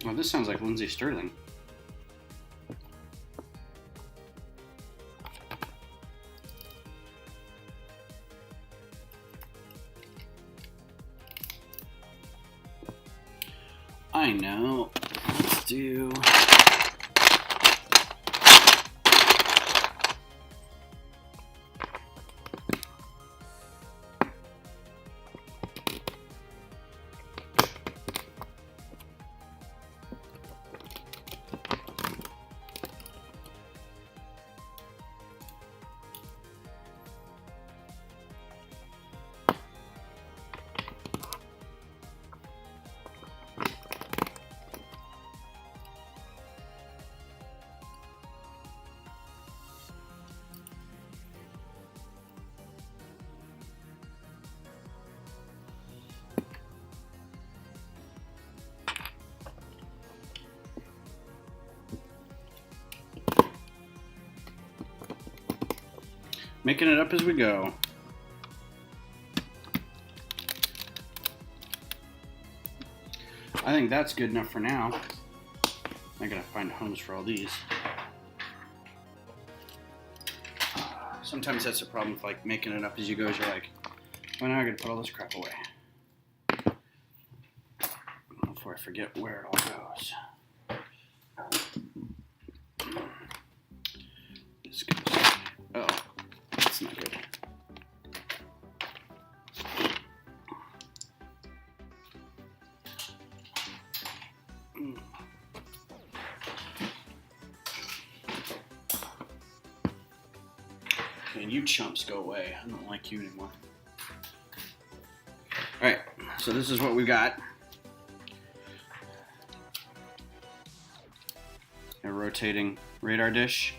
Oh, this sounds like Lindsey Sterling. I know. Let's do... Making it up as we go. I think that's good enough for now. I gotta find homes for all these. Sometimes that's a problem with like making it up as you go. Is you're like, well, now I gotta put all this crap away before I forget where it all goes. This goes. Oh, that's not good. And you chumps go away. I don't like you anymore. Alright, so this is what we got. A rotating radar dish.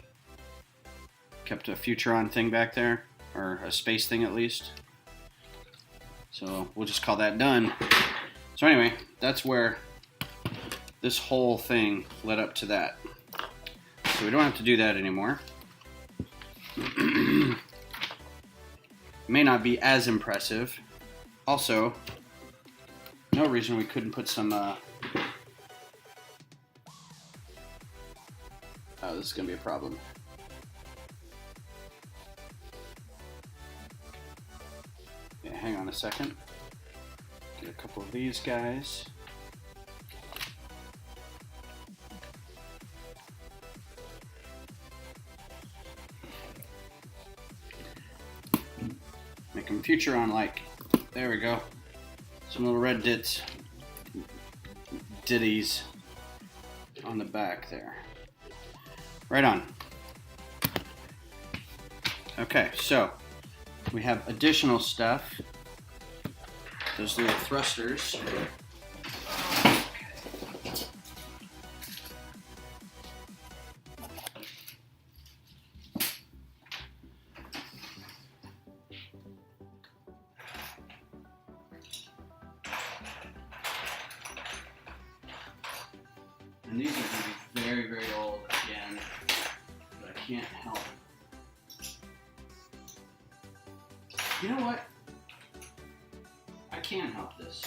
Kept a Futuron thing back there, or a space thing at least. So we'll just call that done. So anyway, that's where this whole thing led up to that. So we don't have to do that anymore. May not be as impressive. Also, no reason we couldn't put some oh, this is gonna be a problem. Yeah, hang on a second. Get a couple of these guys. Make them Futuron-like. There we go. Some little red ditties on the back there. Right on. Okay, so we have additional stuff. Those little thrusters. And these are going to be very, very old again, but I can't help. You know what? I can help this.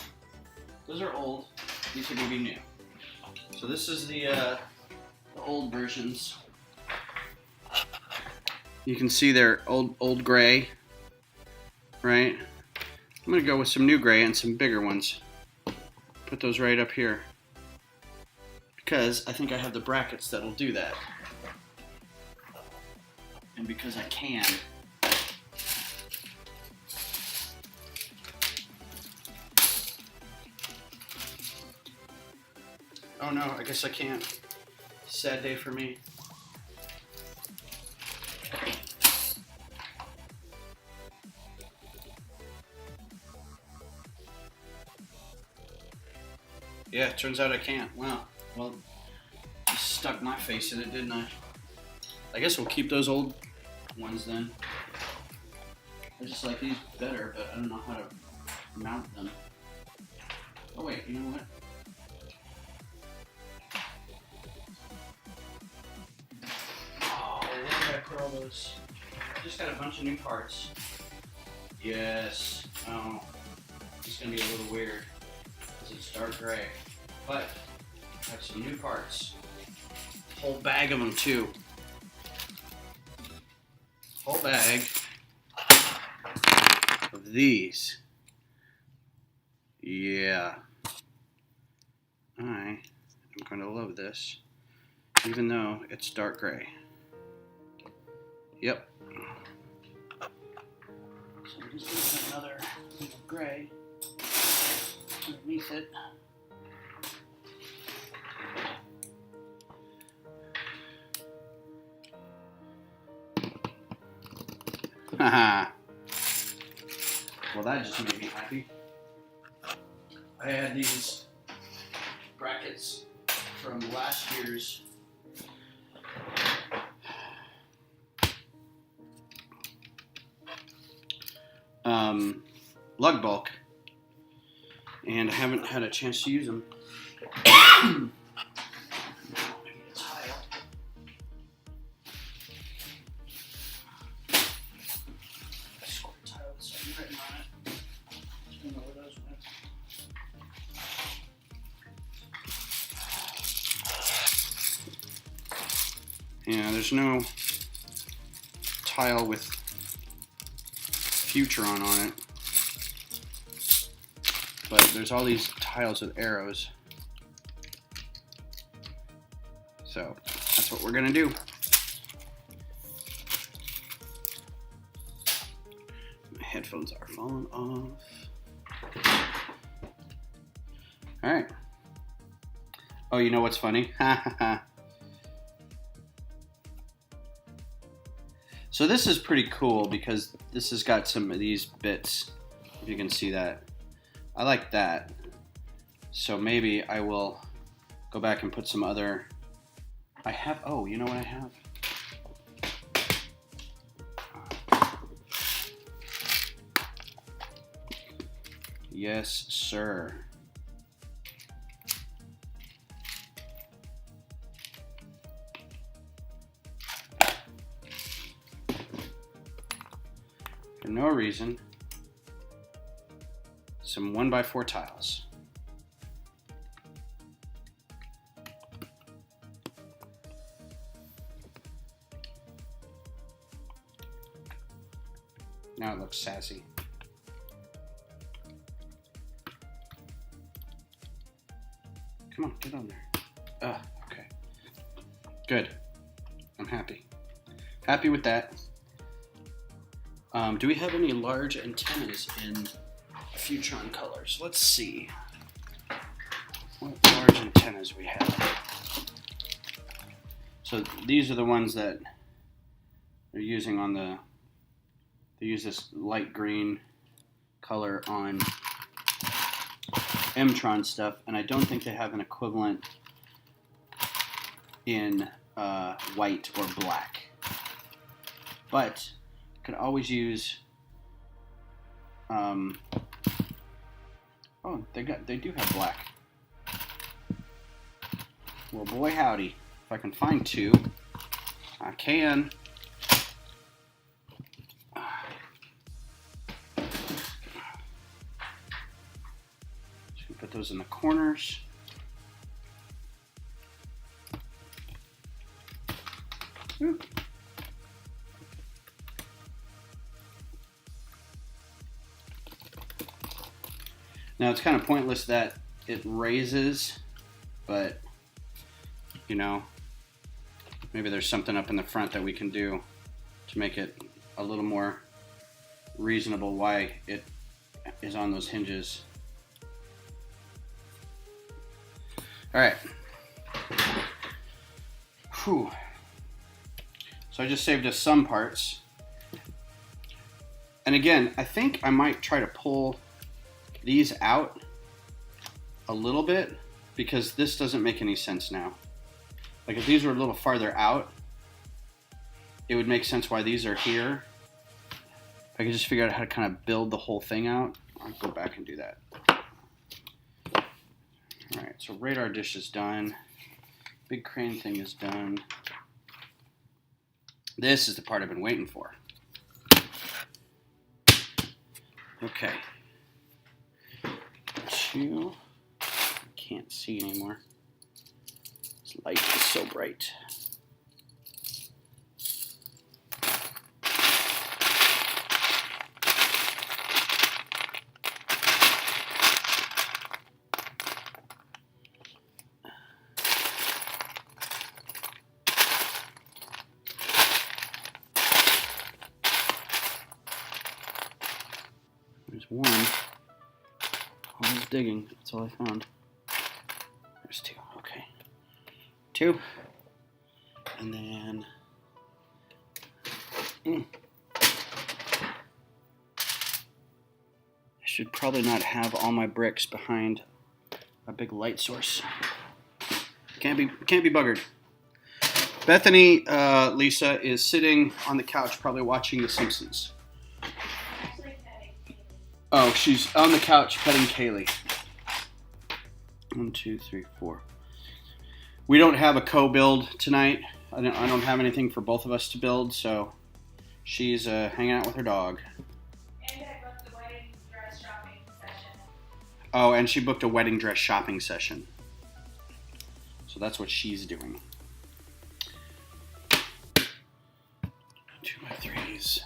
Those are old. These are going to be new. So this is the old versions. You can see they're old gray, right? I'm going to go with some new gray and some bigger ones. Put those right up here. Because I think I have the brackets that'll do that. And because I can. Oh no, I guess I can't. Sad day for me. Yeah, it turns out I can't. Wow. Well, just stuck my face in it, didn't I? I guess we'll keep those old ones then. I just like these better, but I don't know how to mount them. Oh wait, you know what? Oh, where did I put all those? I just got a bunch of new parts. Yes. Oh, it's gonna be a little weird because it's dark gray, but Got some new parts. Whole bag of them too. Whole bag of these. Yeah. I am going to love this, even though it's dark gray. Yep. So I'm just going to put another thing of gray underneath it. Haha. Well, that just made me happy. I had these brackets from last year's lug bulk, and I haven't had a chance to use them. Yeah, there's no tile with Futuron on it, but there's all these tiles with arrows. So that's what we're gonna do. My headphones are falling off. All right. Oh, you know what's funny? So this is pretty cool because this has got some of these bits, if you can see that. I like that. So maybe I will go back and put some other, oh, you know what I have? Yes, sir. For no reason, some 1x4 tiles. Now it looks sassy. Come on, get on there. Okay. Good. I'm happy. Happy with that. Do we have any large antennas in Futuron colors? Let's see. What large antennas we have. So these are the ones that they're using on the, they use this light green color on m-tron stuff, and I don't think they have an equivalent in white or black. But could always use oh, they do have black. Well, boy howdy, if I can find two, I can. Just gonna put those in the corners. Ooh. Now it's kind of pointless that it raises, but you know, maybe there's something up in the front that we can do to make it a little more reasonable why it is on those hinges. All right. Whew. So I just saved us some parts. And again, I think I might try to pull these out a little bit because this doesn't make any sense now. Like if these were a little farther out, it would make sense why these are here. If I could just figure out how to kind of build the whole thing out, I'll go back and do that. All right, so radar dish is done. Big crane thing is done. This is the part I've been waiting for. Okay. Two. I can't see anymore. This light is so bright. There's one. I was digging. That's all I found. There's two. Okay. Two. And then... I should probably not have all my bricks behind a big light source. Can't be buggered. Bethany, Lisa, is sitting on the couch probably watching The Simpsons. Oh, she's on the couch petting Kaylee. 1, 2, 3, 4. We don't have a co-build tonight. I don't have anything for both of us to build, so she's hanging out with her dog. And I booked the wedding dress shopping session. Oh, and she booked a wedding dress shopping session. So that's what she's doing. 2x3s.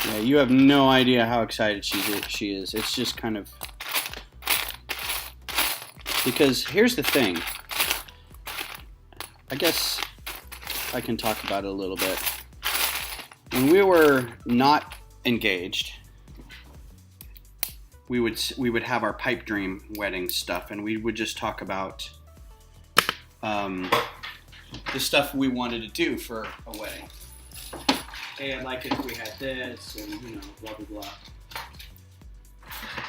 Yeah, you have no idea how excited she is. It's just kind of... Because here's the thing. I guess I can talk about it a little bit. When we were not engaged, we would have our pipe dream wedding stuff, and we would just talk about the stuff we wanted to do for a wedding. Hey, I'd like it if we had this, and blah blah blah.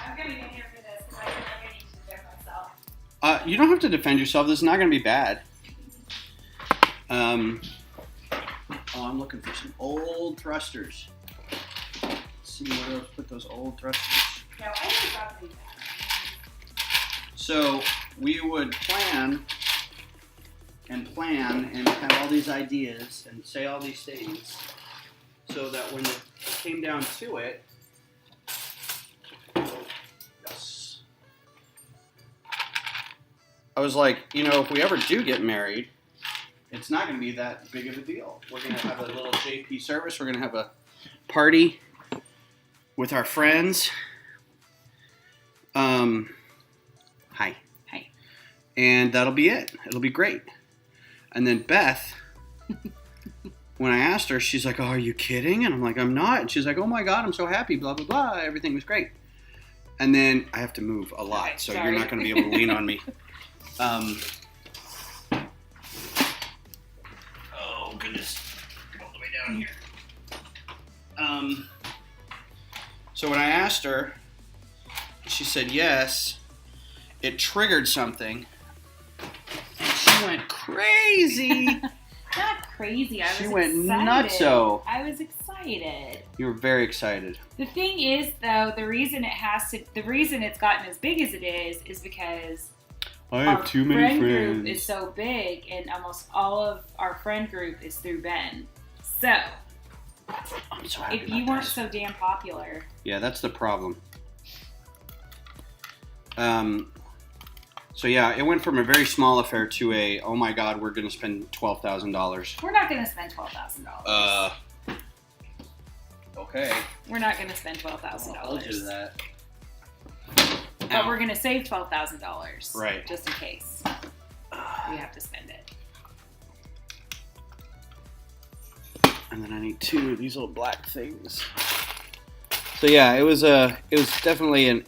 I'm gonna be in here for this because I feel like I need to defend myself. You don't have to defend yourself. This is not going to be bad. Oh, I'm looking for some old thrusters. Let's see where else put those old thrusters. No, I think I'll do that. So we would plan and have all these ideas and say all these things, so that when it came down to it, yes, I was like, if we ever do get married, it's not going to be that big of a deal. We're going to have a little JP service. We're going to have a party with our friends. Hi. Hi. And that'll be it. It'll be great. And then Beth, when I asked her, she's like, "Oh, are you kidding?" And I'm like, "I'm not." And she's like, "Oh my God, I'm so happy, blah, blah, blah. Everything was great." And then I have to move a lot, Okay, so sorry. you're not going to be able to lean on me. Oh, goodness. All the way down here. So when I asked her, she said yes. It triggered something. And she went crazy. Not crazy. I was She excited. went nutso. I was excited. You were very excited. The thing is, though, the reason it's gotten as big as it is because I our have too many friend friends. group is so big, and almost all of our friend group is through Ben. So, I'm so happy if you about weren't this. so damn popular, Yeah, that's the problem. So yeah, it went from a very small affair to a, oh my God, we're going to spend $12,000. we're not going to spend $12,000. Okay. We're not going to spend $12,000. I'll do that. But we're going to save $12,000. Right. Just in case we have to spend it. And then I need 2 of these little black things. So yeah, it was definitely an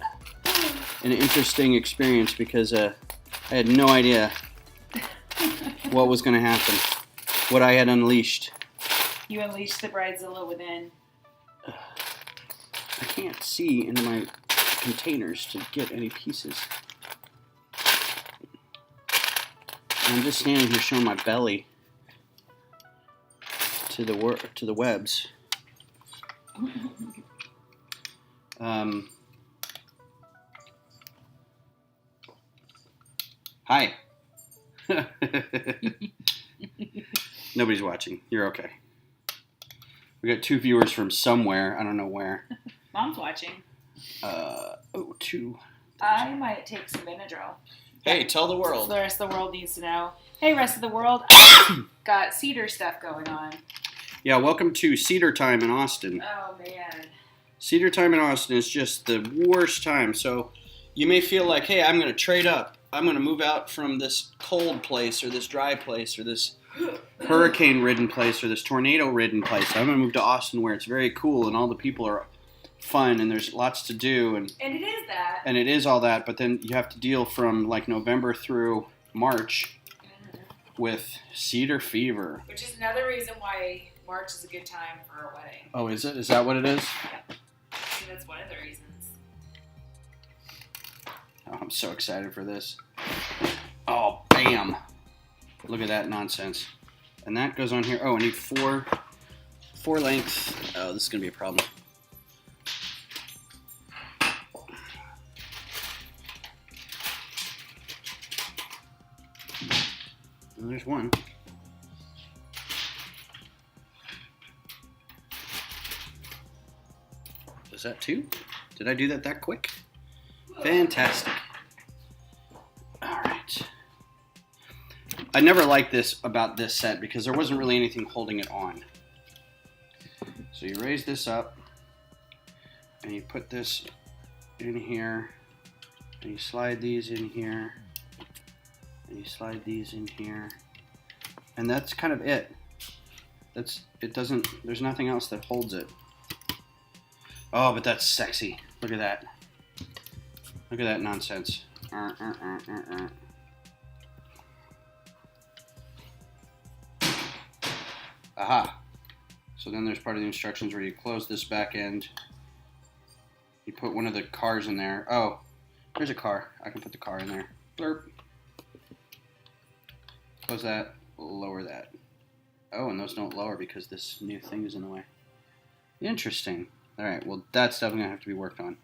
interesting experience because I had no idea what was going to happen, what I had unleashed. You unleashed the bridezilla within. I can't see into my containers to get any pieces. I'm just standing here showing my belly to the webs. Hi. Nobody's watching. You're okay. We got 2 viewers from somewhere. I don't know where. Mom's watching. 2, I might take some Benadryl. Hey, tell the world. The rest of the world needs to know. Hey, rest of the world, I got cedar stuff going on. Yeah, welcome to Cedar Time in Austin. Oh, man. Cedar Time in Austin is just the worst time. So you may feel like, hey, I'm going to trade up. I'm going to move out from this cold place or this dry place or this hurricane-ridden place or this tornado-ridden place. I'm going to move to Austin where it's very cool and all the people are fun and there's lots to do. And it is that. And it is all that, but then you have to deal from like November through March with cedar fever. Which is another reason why March is a good time for a wedding. Oh, is it? Is that what it is? Yeah. I think that's one of the reasons. Oh, I'm so excited for this. Oh, bam. Look at that nonsense. And that goes on here. Oh, I need four lengths. Oh, this is going to be a problem. And there's one. Is that two? Did I do that quick? Fantastic. All right. I never liked this about this set because there wasn't really anything holding it on. So you raise this up and you put this in here and you slide these in here and you slide these in here and that's kind of it. There's nothing else that holds it. Oh, but that's sexy. Look at that. Look at that nonsense. Aha. So then there's part of the instructions where you close this back end. You put one of the cars in there. Oh, there's a car. I can put the car in there. Blurp. Close that. Lower that. Oh, and those don't lower because this new thing is in the way. Interesting. Alright, well that's definitely going to have to be worked on.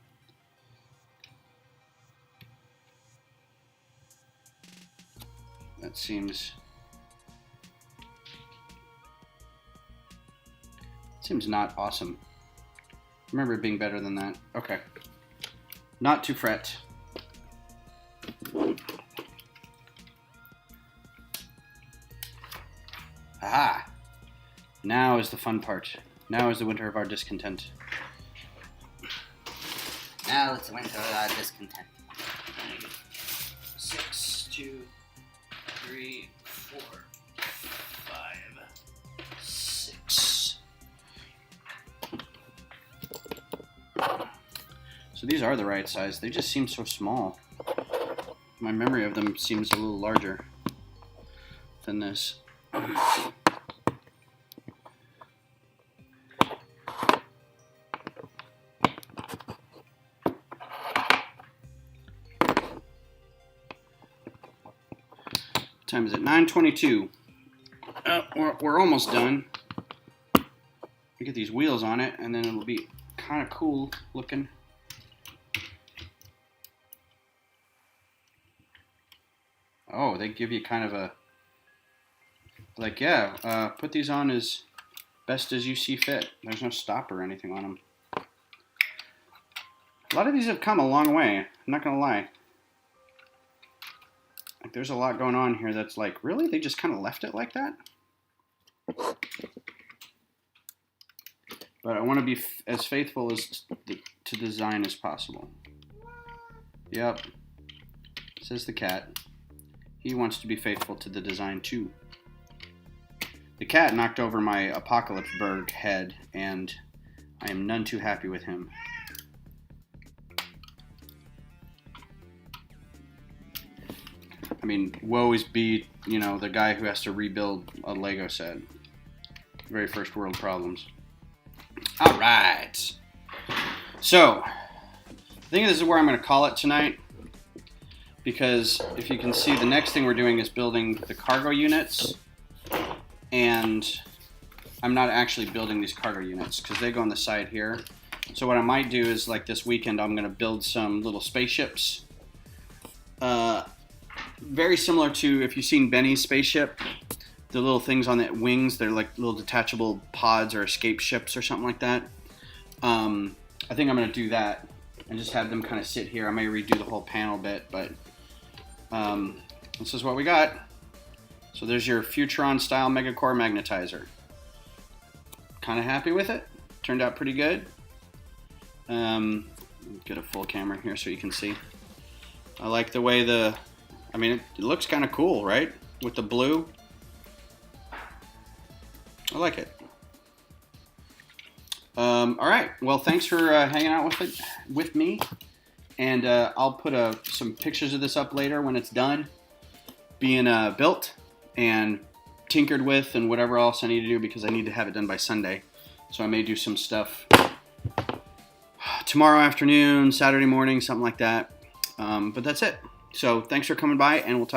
That seems not awesome. Remember it being better than that. Okay. Not to fret. Aha! Now is the fun part. Now is the winter of our discontent. Now it's the winter of our discontent. 6, 2, 3, 4, 5, 6. So these are the right size. They just seem so small. My memory of them seems a little larger than this. Time is it? 9:22. We're almost done. We get these wheels on it, and then it'll be kind of cool looking. Oh, they give you kind of a like, yeah, put these on as best as you see fit. There's no stop or anything on them. A lot of these have come a long way. I'm not gonna lie. Like, there's a lot going on here that's like, really? They just kind of left it like that? But I want to be as faithful as to design as possible. Yep. Says the cat. He wants to be faithful to the design too. The cat knocked over my Apocalypse Berg head, and I am none too happy with him. I mean, woe is be, you know, the guy who has to rebuild a Lego set. Very first world problems. All right. So, I think this is where I'm going to call it tonight. Because if you can see, the next thing we're doing is building the cargo units. And I'm not actually building these cargo units because they go on the side here. So what I might do is, like this weekend, I'm going to build some little spaceships. Very similar to, if you've seen Benny's spaceship, the little things on the wings, they're like little detachable pods or escape ships or something like that. I think I'm going to do that. and just have them kind of sit here. I may redo the whole panel bit, but this is what we got. So there's your Futuron style Megacore Magnetizer. Kind of happy with it. Turned out pretty good. Get a full camera here so you can see. I like the way it looks kind of cool, right? With the blue. I like it. All right. Well, thanks for hanging out with me. And I'll put some pictures of this up later when it's done being built and tinkered with and whatever else I need to do, because I need to have it done by Sunday. So I may do some stuff tomorrow afternoon, Saturday morning, something like that. But that's it. So thanks for coming by, and we'll talk